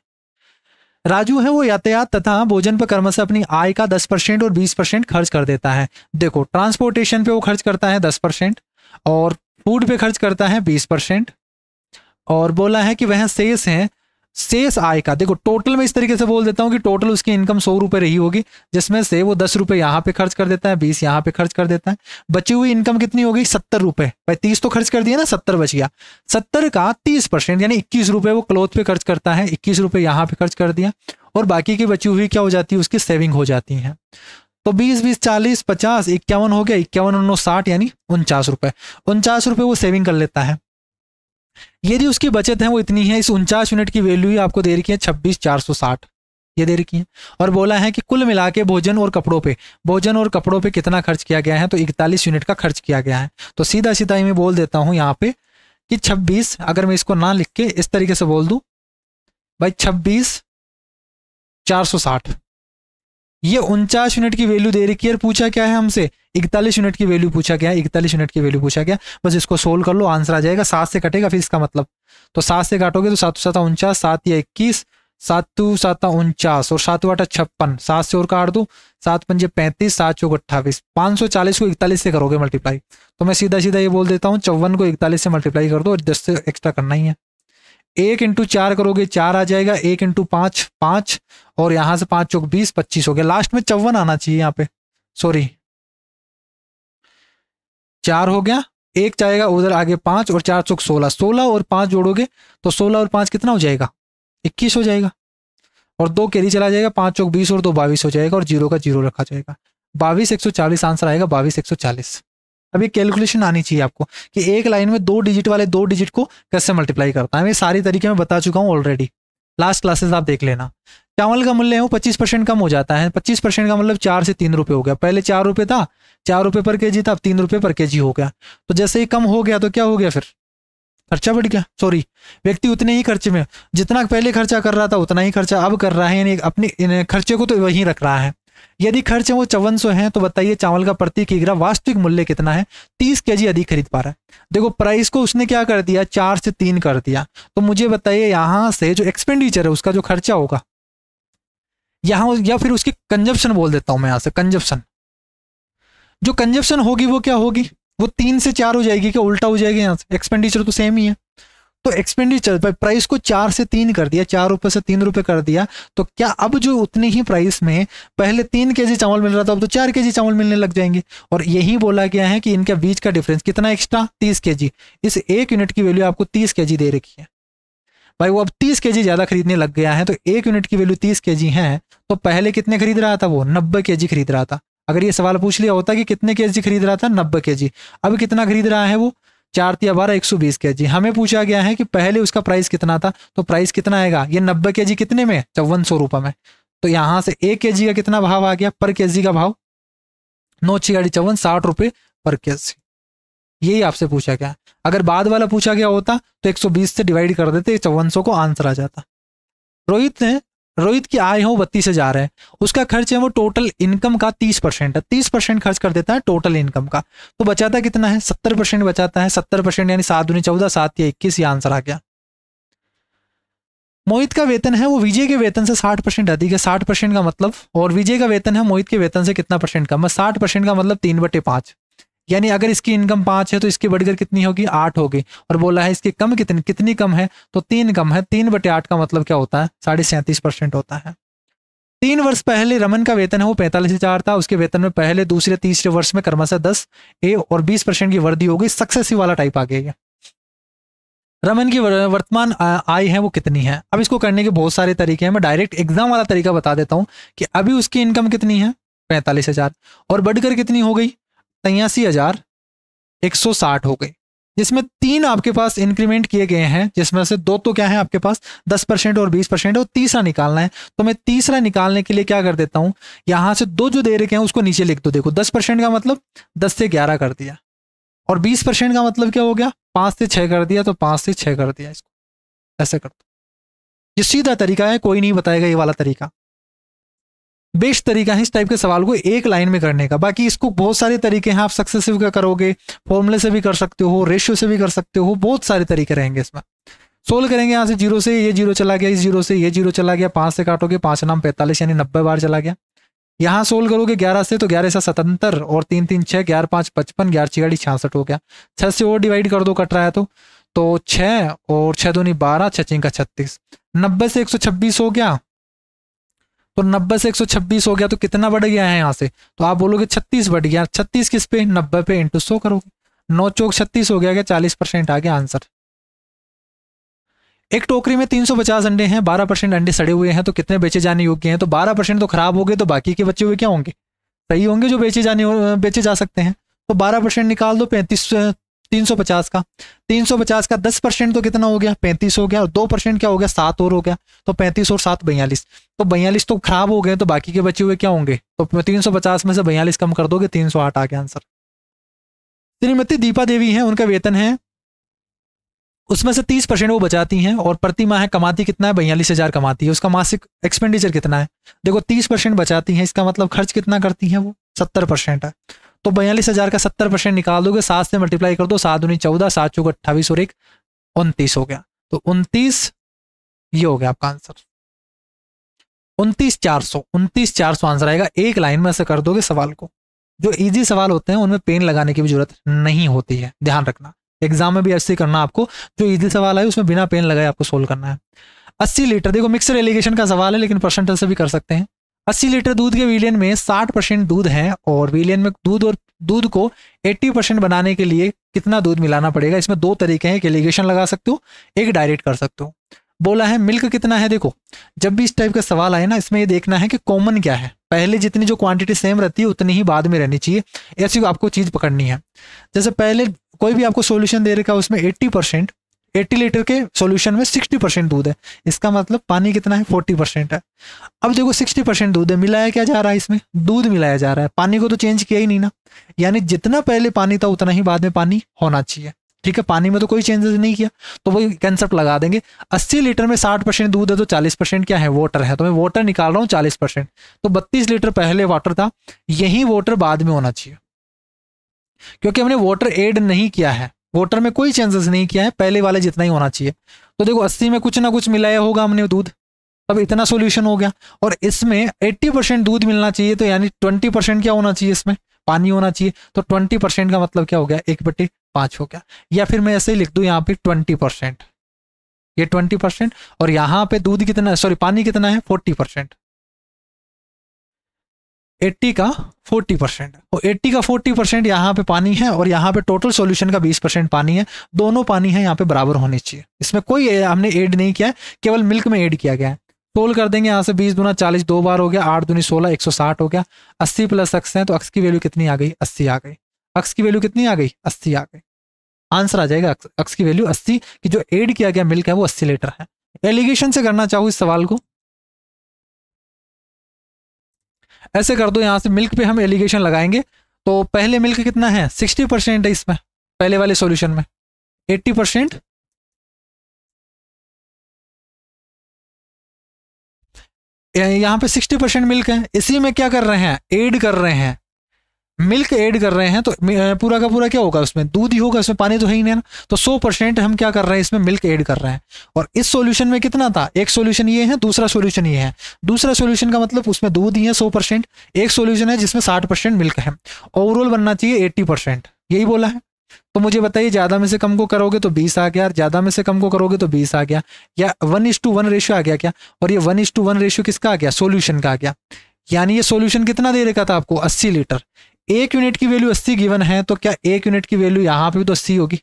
राजू है वो यातायात तथा भोजन पर क्रमशः अपनी आय का 10% और 20% खर्च कर देता है। देखो, ट्रांसपोर्टेशन पे वो खर्च करता है 10% और फूड पे खर्च करता है 20%। और बोला है कि वह शेष है, शेष आय का, देखो टोटल में इस तरीके से बोल देता हूं कि टोटल उसकी इनकम 100 रुपए रही होगी, जिसमें से वो 10 रुपए यहाँ पे खर्च कर देता है, 20 यहाँ पे खर्च कर देता है। बची हुई इनकम कितनी हो गई? 70 रुपए। भाई 30 तो खर्च कर दिया ना, 70 बच गया। 70 का 30% यानी 21 रुपए वो क्लोथ पे खर्च करता है, 21 रुपए यहाँ पे खर्च कर दिया, और बाकी की बची हुई क्या हो जाती है? उसकी सेविंग हो जाती है। तो 20 20 40 50 51 हो गया, 51 60 यानी 49 रुपए। 49 रुपए वो सेविंग कर लेता है। यदि उसकी बचत है वो इतनी है, इस 49 यूनिट की वैल्यू ही आपको दे रखी है 26,460, ये दे रखी है। और बोला है कि कुल मिला के भोजन और कपड़ों पे, भोजन और कपड़ों पे कितना खर्च किया गया है? तो 41 यूनिट का खर्च किया गया है। तो सीधा सीधा ही मैं बोल देता हूं यहाँ पे कि 26, अगर मैं इसको ना लिख के इस तरीके से बोल दूं भाई 26,460, ये 49 यूनिट की वैल्यू दे रखी है। पूछा क्या है हमसे? 41 यूनिट की वैल्यू पूछा गया, 41 यूनिट की वैल्यू पूछा गया। बस इसको सोल्व कर लो, आंसर आ जाएगा। 7 से कटेगा फिर इसका मतलब, तो 7 से काटोगे तो 7 7 49, 7 या 21, 7 7 49 और 7 8 56, 7 से और काट दो, 7 5 35, 7 4 28, 540 को 41 से करोगे मल्टीप्लाई, तो मैं सीधा सीधा ये बोल देता हूँ 54 को 41 से मल्टीप्लाई कर दो और 10 से एक्स्ट्रा करना ही है। 1 इंटू 4 करोगे 4 आ जाएगा, 1 इंटू 5 5, और यहां से 5 चौक 20 25 हो गया। लास्ट में 54 आना चाहिए यहाँ पे, सॉरी 4 हो गया, 1 जाएगा उधर आगे 5 और 4 चौक 16, 16 और 5 जोड़ोगे तो 16 और 5 कितना हो जाएगा? 21 हो जाएगा, और 2 कैरी चला जाएगा, 5 चौक 20 और 2 22 हो जाएगा, और 0 का 0 रखा जाएगा। 22,140 आंसर आएगा, 22,140। अब ये कैलकुलेशन आनी चाहिए आपको कि एक लाइन में 2 डिजिट वाले 2 डिजिट को कैसे मल्टीप्लाई करता है। मैं सारी तरीके में बता चुका हूं ऑलरेडी, लास्ट क्लासेस आप देख लेना। चावल का मूल्य है वो 25% कम हो जाता है। 25% का मतलब 4 से 3 रुपए हो गया। पहले 4 रुपए था, 4 रुपए पर केजी था, अब 3 रुपए पर केजी हो गया। तो जैसे ही कम हो गया तो क्या हो गया? फिर खर्चा बढ़ गया, सॉरी व्यक्ति उतने ही खर्चे में, जितना पहले खर्चा कर रहा था उतना ही खर्चा अब कर रहा है, यानी अपने खर्चे को तो वही रख रहा है। यदि खर्च है वो 5400 है, तो बताइए चावल का प्रति किलोग्राम वास्तविक मूल्य कितना है? 30 केजी अधिक खरीद पा रहा है। देखो प्राइस को उसने क्या कर दिया? 4 से 3 कर दिया। तो मुझे बताइए यहां से जो एक्सपेंडिचर है उसका जो खर्चा होगा यहां, या फिर उसकी कंजप्शन बोल देता हूं मैं यहां से, कंजप्शन, जो कंजप्शन होगी वो क्या होगी? वो 3 से 4 हो जाएगी, क्या उल्टा हो जाएगी? यहां से एक्सपेंडिचर तो सेम ही है। तो एक्सपेंडिचर प्राइस को 4 से 3 कर दिया, 4 रुपए से 3 रुपए कर दिया, तो क्या अब जो उतनी ही प्राइस में पहले 3 केजी चावल मिल रहा था अब तो 4 केजी चावल मिलने लग जाएंगे। और यही बोला गया है कि इनके बीच का डिफरेंस कितना एक्स्ट्रा? 30 केजी। इस 1 यूनिट की वैल्यू आपको 30 केजी दे रखी है भाई, वो अब 30 केजी ज्यादा खरीदने लग गया है। तो 1 यूनिट की वैल्यू 30 केजी है, तो पहले कितने खरीद रहा था? वो 90 केजी खरीद रहा था। अगर ये सवाल पूछ लिया होता कि कितने केजी खरीद रहा था? 90 केजी। अब कितना खरीद रहा है वो? 4 या 12 120 केजी। हमें पूछा गया है कि पहले उसका प्राइस कितना था, तो प्राइस कितना आएगा? ये 90 केजी कितने में? 5400 रुपए में। तो यहां से 1 केजी का कितना भाव आ गया? पर केजी का भाव 9 6 54 60 रुपए पर केजी। यही आपसे पूछा गया। अगर बाद वाला पूछा गया होता तो 120 से डिवाइड कर देते, 5400 को आंसर आ जाता। रोहित की आय है वो 32,000 है, उसका खर्च है वो टोटल इनकम का 30% है, 30% खर्च कर देता है टोटल इनकम का। तो बचाता कितना है? 70% बचाता है। 70% यानी 7 दूनी 14, 7 या 21, ये आंसर आ गया। मोहित का वेतन है वो विजय के वेतन से 60% अधिक है। 60% का मतलब, और विजय का वेतन है मोहित के वेतन से कितना परसेंट कम है? 60% का मतलब 3/5, यानी अगर इसकी इनकम 5 है तो इसकी बढ़कर कितनी होगी? 8 होगी। और बोला है इसकी कम कितनी कम है? तो 3 कम है। 3/8 का मतलब क्या होता है? 37.5% होता है। 3 वर्ष पहले रमन का वेतन है वो 45,000 था। उसके वेतन में पहले दूसरे तीसरे वर्ष में क्रमशः 10 ए और 20% की वृद्धि हो गई। सक्सेसिव वाला टाइप आ गया। रमन की वर्तमान आय है वो कितनी है? अब इसको करने के बहुत सारे तरीके हैं, मैं डायरेक्ट एग्जाम वाला तरीका बता देता हूं कि अभी उसकी इनकम कितनी है? 45,000, और बढ़कर कितनी हो गई? 83,160 हो गई, जिसमें 3 आपके पास इंक्रीमेंट किए गए हैं, जिसमें से 2 तो क्या है आपके पास? 10% और 20%, और तीसरा निकालना है। तो मैं तीसरा निकालने के लिए क्या कर देता हूं, यहां से 2 जो दे रखे हैं उसको नीचे लिख दो। देखो 10% का मतलब 10 से 11 कर दिया, और 20% का मतलब क्या हो गया? 5 से 6 कर दिया, तो 5 से 6 कर दिया, इसको ऐसे कर दो। ये सीधा तरीका है, कोई नहीं बताएगा ये वाला तरीका। बेस्ट तरीका है इस टाइप के सवाल को एक लाइन में करने का। बाकी इसको बहुत सारे तरीके हैं, आप सक्सेसिव का करोगे, फॉर्मूले से भी कर सकते हो, रेशियो से भी कर सकते हो, बहुत सारे तरीके रहेंगे इसमें। सोल्व करेंगे यहाँ से, जीरो से ये जीरो चला गया, इस जीरो से ये जीरो चला गया, 5 से काटोगे 5 नाम 45 यानी 90 बार चला गया। यहाँ सोल्व करोगे 11 से, तो 11 से 77 और 3 3 6, 11 5 55, 11 6 66 हो गया। 6 से और डिवाइड कर दो, कट रहा है तो 6 और 6 दूनी 12, 6 6 का 36। 90 से 126 हो गया, तो 90 से 126 हो गया तो कितना बढ़ गया है यहाँ से, तो आप बोलोगे 36 बढ़ गया। 36 किस पे, 90 पे इंटू 100 करोगे, 9 चौक 36 हो गया, 40% आ गया आंसर। एक टोकरी में 350 अंडे हैं, 12% अंडे सड़े हुए हैं, तो कितने बेचे जाने योग्य हैं, तो 12% तो खराब हो गए, तो बाकी के बचे हुए क्या होंगे, सही होंगे, जो बेचे जा सकते हैं। तो 12% निकाल दो 350 का। 350 का 10% तो कितना हो गया, 35 हो गया, और 2% क्या हो गया, 7 और हो गया, तो 35 और 7 42। तो 42 तो खराब हो गए, तो बाकी के बचे हुए क्या होंगे, तो 350 में से 42 कम कर दोगे, 308 आ गया आंसर। श्रीमती दीपा देवी है, उनका वेतन है, उसमें से 30% वो बचाती हैं, और प्रति माह कमाती कितना है, 42,000 कमाती है। उसका मासिक एक्सपेंडिचर कितना है, देखो 30% बचाती हैं, इसका मतलब खर्च कितना करती हैं वो, 70% है। तो 42,000 का 70% निकाल दोगे, 7 से मल्टीप्लाई कर दो, 7 दूनी 14, 7 चौक 28 और 1 29 हो गया, तो 29 ये हो गया आपका आंसर। 29,400 आंसर आएगा। एक लाइन में ऐसे कर दोगे सवाल को। जो इजी सवाल होते हैं उनमें पेन लगाने की भी जरूरत नहीं होती है, ध्यान रखना। एग्जाम में भी ऐसे करना आपको, जो इजी सवाल है उसमें बिना पेन लगाए आपको सोल्व करना है। 80 लीटर, देखो मिक्सर एलिगेशन का सवाल है लेकिन परसेंटेज से भी कर सकते हैं। 80 लीटर दूध के विलियन में 60% दूध है, और विलियन में दूध को 80% बनाने के लिए कितना दूध मिलाना पड़ेगा। इसमें दो तरीके हैं, एक एलिगेशन लगा सकते हो, एक डायरेक्ट कर सकते हो। बोला है मिल्क कितना है, देखो जब भी इस टाइप का सवाल आए ना, इसमें ये देखना है कि कॉमन क्या है, पहले जितनी जो क्वांटिटी सेम रहती है उतनी ही बाद में रहनी चाहिए, ऐसी आपको चीज पकड़नी है। जैसे पहले कोई भी आपको सॉल्यूशन दे रखा है, उसमें 80 लीटर के सॉल्यूशन में 60% दूध है, इसका मतलब पानी कितना है, 40% है। अब देखो 60% दूध है, मिलाया क्या जा रहा है, इसमें दूध मिलाया जा रहा है, पानी को तो चेंज किया ही नहीं ना, यानी जितना पहले पानी था उतना ही बाद में पानी होना चाहिए। ठीक है, पानी में तो कोई चेंजेस नहीं किया, तो वही कंसेप्ट लगा देंगे। 80 लीटर में 60% दूध है, तो 40% क्या है, वाटर है, तो मैं वाटर निकाल रहा हूँ 40%, तो 32 लीटर पहले वाटर था, यही वाटर बाद में होना चाहिए, क्योंकि हमने वाटर ऐड नहीं किया है, वाटर में कोई चेंजेस नहीं किया है, पहले वाले जितना ही होना चाहिए। तो देखो 80 में कुछ ना कुछ मिलाया होगा हमने दूध, तब इतना सोल्यूशन हो गया, और इसमें 80% दूध मिलना चाहिए, तो यानी 20% क्या होना चाहिए, इसमें पानी होना चाहिए, तो 20% का मतलब क्या हो गया, 1/5 हो गया। या फिर मैं ऐसे ही लिख दूं यहाँ पे 20%, ये 20%, और यहाँ पे दूध कितना, सॉरी पानी कितना है, 40%। 80 का 40%, और 80 का 40% यहाँ पे पानी है, और यहाँ पे टोटल सॉल्यूशन का 20% पानी है, दोनों पानी है यहाँ पे बराबर होने चाहिए। इसमें कोई हमने ऐड नहीं किया है, केवल मिल्क में ऐड किया गया है। सोल्व कर देंगे, यहाँ से 20 दूना 40 दो बार हो गया, 8 दूनी 16 160 हो गया। 80 प्लस अक्स है, तो अक्स की वैल्यू कितनी आ गई, 80 आ गई। अक्स की वैल्यू कितनी आ गई, 80 आ गई। आंसर आ जाएगा अक्स की वैल्यू 80, कि जो ऐड किया गया मिल्क है वो 80 लीटर है। एलिगेशन से करना चाहूँ इस सवाल को, ऐसे कर दो, यहाँ से मिल्क पे हम एलिगेशन लगाएंगे, तो पहले मिल्क कितना है, 60% है इसमें, पहले वाले सॉल्यूशन में 80%, यहाँ पे 60% मिल्क है, इसी में क्या कर रहे हैं, ऐड कर रहे हैं, मिल्क ऐड कर रहे हैं, तो पूरा का पूरा क्या होगा, उसमें दूध ही होगा, उसमें पानी तो है ही नहीं ना। तो 100% हम क्या कर रहे हैं, इसमें मिल्क ऐड कर रहे हैं। और इस सॉल्यूशन में कितना था, एक सॉल्यूशन ये है, दूसरा सॉल्यूशन ये है। दूसरा सॉल्यूशन का मतलब उसमें दूध ही है 100%, एक सॉल्यूशन है जिसमें 60% मिल्क है। ओवरऑल बनना चाहिए 80%, यही बोला है। तो मुझे बताइए, ज्यादा में से कम को करोगे तो 20 आ गया, ज्यादा में से कम को करोगे तो 20 आ गया, या 1:1 रेशियो आ गया क्या, और ये 1:1 रेशियो किसका आ गया, सॉल्यूशन का आ गया। यानी ये सॉल्यूशन कितना दे रखा था आपको, 80 लीटर। एक यूनिट की वैल्यू 80 गिवन है, तो क्या एक यूनिट की वैल्यू यहाँ पे भी तो 80 होगी।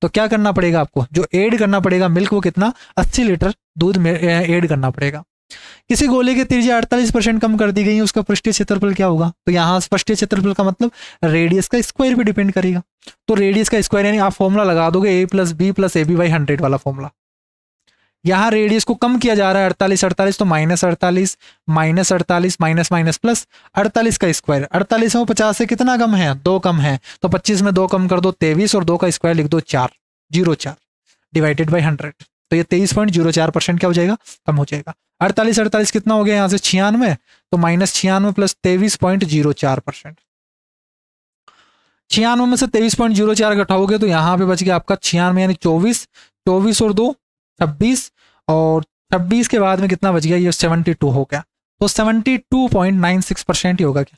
तो क्या करना पड़ेगा आपको, जो ऐड करना पड़ेगा मिल्क, वो कितना, 80 लीटर दूध में ऐड करना पड़ेगा। किसी गोले की त्रिज्या 48% कम कर दी गई है, उसका पृष्ठीय क्षेत्रफल क्या होगा। तो यहाँ पृष्ठीय क्षेत्रफल का मतलब रेडियस का स्क्वायर पे डिपेंड करेगा। तो रेडियस का स्क्वायर यानी आप फॉर्मुला लगा दोगे a+b+ab/100 वाला फॉर्मुला। यहाँ रेडियस को कम किया जा रहा है, 48 तो -48 -48 माइनस प्लस 48 का स्क्वायर, 48 में 50 से कितना कम है, 2 कम है, तो 25 में 2 कम कर दो 23, और 2 का स्क्वायर लिख दो 4 डिवाइडेड बाई 100। तो ये 23.04% क्या हो जाएगा, कम हो जाएगा। 48 कितना हो गया यहाँ से 96, तो -96 प्लस 23.04%। 96 में से 23.04 घटाओगे तो यहाँ पे बच गया आपका 96 यानी 24, 24 और 2 26, और 26 के बाद में कितना बच गया, ये 72 हो गया। तो 72.96% ही होगा क्या।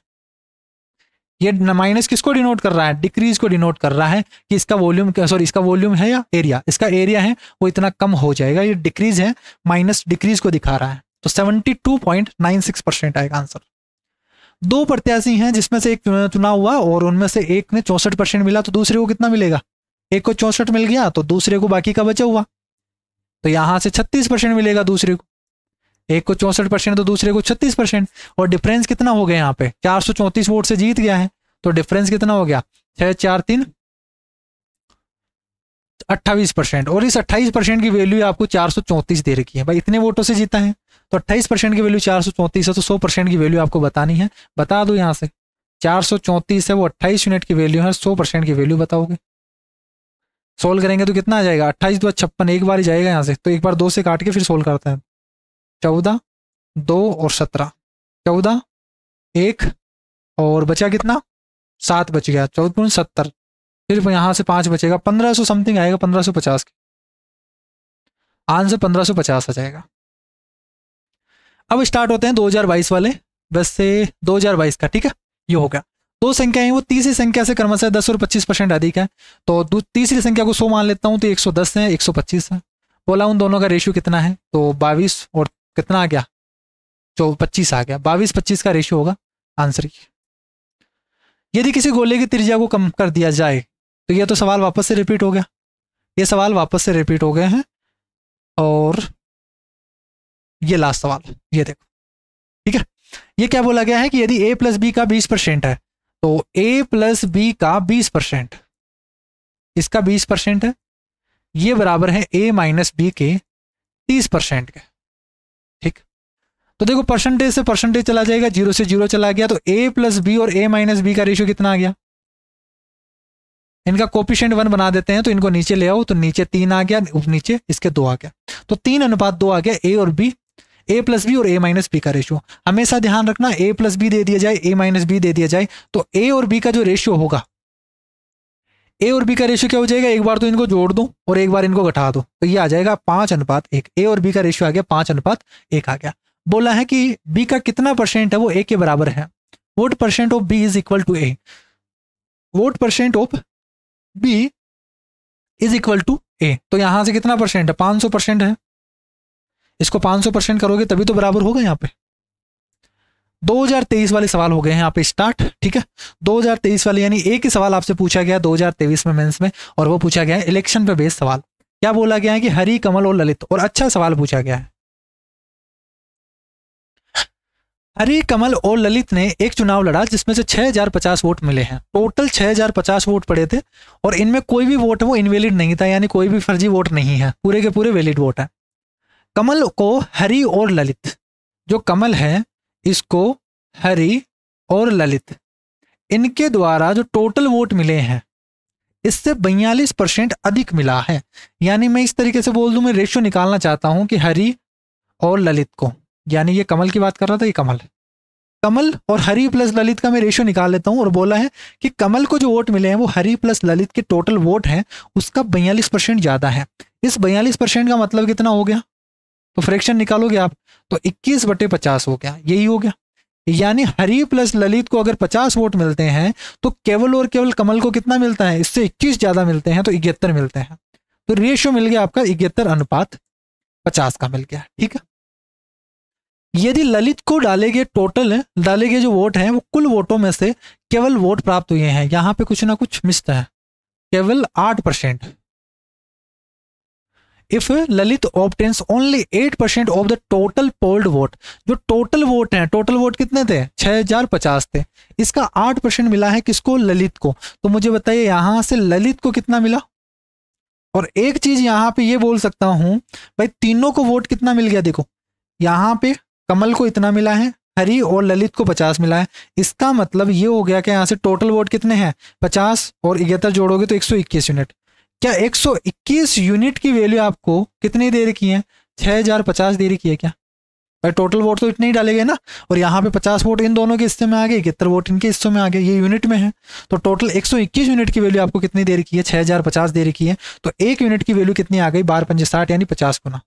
ये माइनस किसको डिनोट कर रहा है, डिक्रीज को डिनोट कर रहा है कि इसका वॉल्यूम, सॉरी इसका वॉल्यूम है या एरिया, इसका एरिया है वो इतना कम हो जाएगा, ये डिक्रीज है, माइनस डिक्रीज को दिखा रहा है। तो 72.96% आएगा आंसर। दो प्रत्याशी हैं जिसमें से एक चुनाव हुआ और उनमें से एक ने 64% मिला, तो दूसरे को कितना मिलेगा, एक को 64 मिल गया तो दूसरे को बाकी का बचा हुआ, तो यहां से 36% मिलेगा दूसरे को। एक को 64% तो दूसरे को 36%, और डिफरेंस कितना हो गया यहाँ पे 434 वोट से जीत गया है, तो डिफरेंस कितना हो गया 6 4 3 28%, और इस 28% की वैल्यू आपको 434 दे रखी है भाई, इतने वोटों से जीता है तो 28% की वैल्यू 434 है, तो 100% की वैल्यू आपको बतानी है, बता दो यहाँ से 434 है वो 28 यूनिट की वैल्यू है, 100% की वैल्यू बताओगे। सोल्व करेंगे तो कितना आ जाएगा 28 2 56, एक बार ही जाएगा यहाँ से, तो एक बार 2 से काट के फिर सोल्व करते हैं। 14 2 और 17, 14 1 और बचा कितना 7 बच गया, 14.70, फिर यहाँ से 5 बचेगा, 1500 समथिंग आएगा, 1550 के आंसर 1550 आ जाएगा। अब स्टार्ट होते हैं 2022 वाले, वैसे 2022 का, ठीक है ये हो गया। दो संख्याएं वो तीसरी संख्या से क्रमशः 10 और 25% अधिक है, तो तीसरी संख्या को 100 मान लेता हूं, तो 110 है 125 है। बोला उन दोनों का रेशियो कितना है, तो 22 और कितना आ गया 25 आ गया, 22-25 का रेशियो होगा आंसर की। यदि किसी गोले की त्रिज्या को कम कर दिया जाए, तो ये तो सवाल वापस से रिपीट हो गया, ये सवाल वापस से रिपीट हो गए हैं, और ये लास्ट सवाल ये देखो, ठीक है। ये क्या बोला गया है कि यदि a प्लस बी का 20% है, तो a प्लस बी का 20%, इसका 20% है, ये बराबर है a माइनस बी के 30% के, ठीक। तो देखो परसेंटेज से परसेंटेज चला जाएगा, 0 से 0 चला गया, तो a प्लस बी और a माइनस बी का रेशियो कितना आ गया, इनका कोफिशिएंट 1 बना देते हैं, तो इनको नीचे ले आओ, तो नीचे 3 आ गया, नीचे इसके 2 आ गया, तो 3:2 आ गया a और b, a प्लस बी और a माइनस बी का रेशियो। हमेशा ध्यान रखना a प्लस बी दे दिया जाए, a माइनस बी दे दिया जाए, तो a और b का जो रेशियो होगा, a और b का रेशियो क्या हो जाएगा, एक बार तो इनको जोड़ दो और एक बार इनको घटा दो, तो ये आ जाएगा 5:1, a और b का रेशियो आ गया 5:1 आ गया। बोला है कि b का कितना परसेंट है वो a के बराबर है, what percent of b is equal to a, what percent of b is equal to a, तो यहां से कितना परसेंट है 500% है, इसको 500% करोगे तभी तो बराबर होगा यहाँ पे। 2023 वाले सवाल हो गए हैं यहाँ पे स्टार्ट, ठीक है। 2023 वाले यानी एक ही सवाल आपसे पूछा गया 2023 में मेंस में, और वो पूछा गया है इलेक्शन पे बेस्ड सवाल। क्या बोला गया है कि हरि, कमल और ललित, और अच्छा सवाल पूछा गया है। हरि, कमल और ललित ने एक चुनाव लड़ा जिसमें से 6050 वोट मिले हैं, टोटल 6050 वोट पड़े थे, और इनमें कोई भी वोट वो इनवैलिड नहीं था, यानी कोई भी फर्जी वोट नहीं है, पूरे के पूरे वैलिड वोट है। कमल को हरि और ललित, जो कमल है इसको हरि और ललित, इनके द्वारा जो टोटल वोट मिले हैं इससे 42% अधिक मिला है। यानी मैं इस तरीके से बोल दूं, मैं रेशियो निकालना चाहता हूं कि हरि और ललित को, यानी ये कमल की बात कर रहा था, ये कमल है, कमल और हरि प्लस ललित का मैं रेशियो निकाल लेता हूं, और बोला है कि कमल को जो वोट मिले हैं वो हरि प्लस ललित के टोटल वोट हैं उसका 42% ज्यादा है। इस 42% का मतलब कितना हो गया, तो फ्रैक्शन निकालोगे आप तो 21/50 हो गया, यही हो गया। यानी हरि प्लस ललित को अगर 50 वोट मिलते हैं तो केवल और केवल कमल को कितना मिलता है, इससे 21 ज्यादा मिलते हैं, तो 71 मिलते हैं। तो रेशियो मिल गया आपका 71:50 का मिल गया, ठीक है। यदि ललित को डाले गए जो वोट हैं वो कुल वोटों में से केवल वोट प्राप्त हुए हैं, यहां पे कुछ ना कुछ मिस है, केवल 8%। If Lalit obtains only 8% of the total polled vote, जो टोटल वोट हैं, टोटल वोट कितने थे 6050 थे, इसका 8% मिला है किसको, ललित को। तो मुझे बताइए यहां से ललित को कितना मिला। और एक चीज यहां पे ये बोल सकता हूं भाई, तीनों को वोट कितना मिल गया, देखो यहां पे कमल को इतना मिला है, हरि और ललित को 50 मिला है, इसका मतलब ये हो गया कि यहां से टोटल वोट कितने हैं 50 और 71 जोड़ोगे तो 121 यूनिट। क्या 121 यूनिट की वैल्यू आपको कितनी दे रखी है? 6050 दे रखी है क्या भाई? टोटल वोट तो इतने ही डाले गए ना, और यहाँ पे 50 वोट इन दोनों के हिस्से में आ गए, 71 वोट इनके हिस्सों में आ गए, ये यूनिट में है। तो टोटल 121 यूनिट की वैल्यू आपको कितनी दे रखी है? 6050 दे रखी है। तो एक यूनिट की वैल्यू कितनी आ गई? 12 पंजे 60 यानी 50 गुना।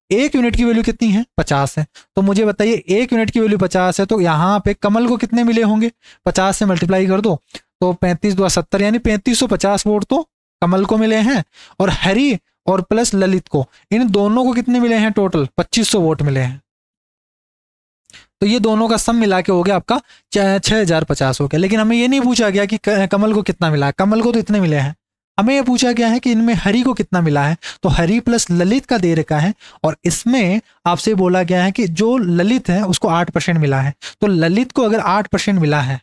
एक यूनिट की वैल्यू कितनी है? 50 है। तो मुझे बताइए एक यूनिट की वैल्यू 50 है तो यहाँ पे कमल को कितने मिले होंगे? 50 से मल्टीप्लाई कर दो तो 35 2 70 यानी 3550 वोट तो कमल को मिले हैं, और हरी और प्लस ललित को, इन दोनों को कितने मिले हैं? टोटल 2500 वोट मिले हैं। तो ये दोनों का सम मिला के हो गया आपका 6050 हो गया। लेकिन हमें ये नहीं पूछा गया कि कमल को कितना मिला है। कमल को तो इतने मिले हैं, हमें ये पूछा गया है कि इनमें हरी को कितना मिला है। तो हरी प्लस ललित का दे रखा है, और इसमें आपसे बोला गया है कि जो ललित है उसको 8% मिला है। तो ललित को अगर 8% मिला है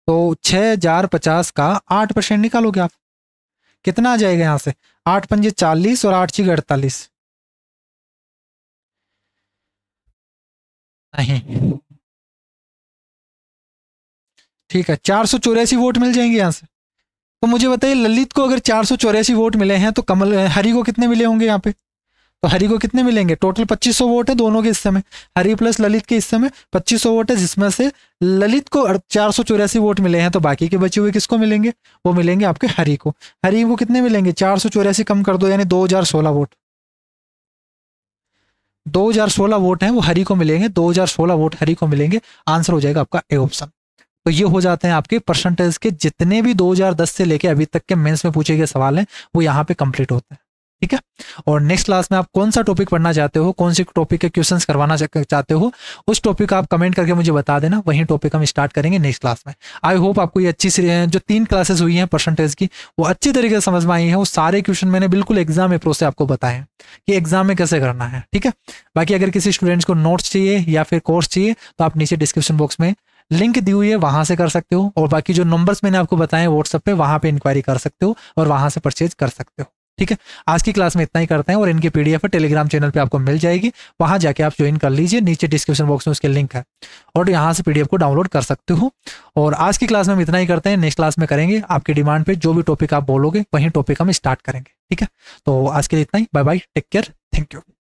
तो 6050 का 8% निकालोगे आप, कितना आ जाएगा यहां से? 8 पंजे 40 और 8 छीग 48। नहीं, ठीक है, 484 वोट मिल जाएंगे यहां से। तो मुझे बताइए ललित को अगर 484 वोट मिले हैं तो कमल हरी को कितने मिले होंगे यहाँ पे? तो हरी को कितने मिलेंगे? टोटल 2500 वोट है दोनों के हिस्से में, हरी प्लस ललित के हिस्से में 2500 वोट है, जिसमें से ललित को 484 वोट मिले हैं, तो बाकी के बचे हुए किसको मिलेंगे? वो मिलेंगे आपके हरी को। हरी को कितने मिलेंगे? 484 कम कर दो यानी 2016 वोट। 2016 वोट हैं वो हरी को मिलेंगे, 2016 वोट हरी को मिलेंगे। आंसर हो जाएगा आपका ए ऑप्शन। तो ये हो जाते हैं आपके परसेंटेज के जितने भी 2010 से लेके अभी तक के मेंस में पूछे गए सवाल हैं वो यहाँ पे कंप्लीट होते हैं। ठीक है, और नेक्स्ट क्लास में आप कौन सा टॉपिक पढ़ना चाहते हो, कौन सी टॉपिक के क्वेश्चंस करवाना चाहते हो, उस टॉपिक का आप कमेंट करके मुझे बता देना, वही टॉपिक हम स्टार्ट करेंगे नेक्स्ट क्लास में। आई होप आपको ये अच्छी जो 3 क्लासेस हुई हैं परसेंटेज की वो अच्छी तरीके से समझ में आई है। वो सारे क्वेश्चन मैंने बिल्कुल एग्जाम अप्रोच से आपको बताए हैं कि एग्जाम में कैसे करना है। ठीक है, बाकी अगर किसी स्टूडेंट्स को नोट्स चाहिए या फिर कोर्स चाहिए तो आप नीचे डिस्क्रिप्शन बॉक्स में लिंक दी हुई है, वहां से कर सकते हो, और बाकी जो नंबर्स मैंने आपको बताए व्हाट्सएप पे वहां पे इंक्वायरी कर सकते हो और वहां से परचेज कर सकते हो। ठीक है, आज की क्लास में इतना ही करते हैं, और इनकी पीडीएफ टेलीग्राम चैनल पे आपको मिल जाएगी, वहां जाके आप ज्वाइन कर लीजिए, नीचे डिस्क्रिप्शन बॉक्स में उसके लिंक है, और यहाँ से पीडीएफ को डाउनलोड कर सकते हो। और आज की क्लास में हम इतना ही करते हैं, नेक्स्ट क्लास में करेंगे आपकी डिमांड पे जो भी टॉपिक आप बोलोगे वही टॉपिक हम स्टार्ट करेंगे। ठीक है, तो आज के लिए इतना ही, bye bye, take care, thank you.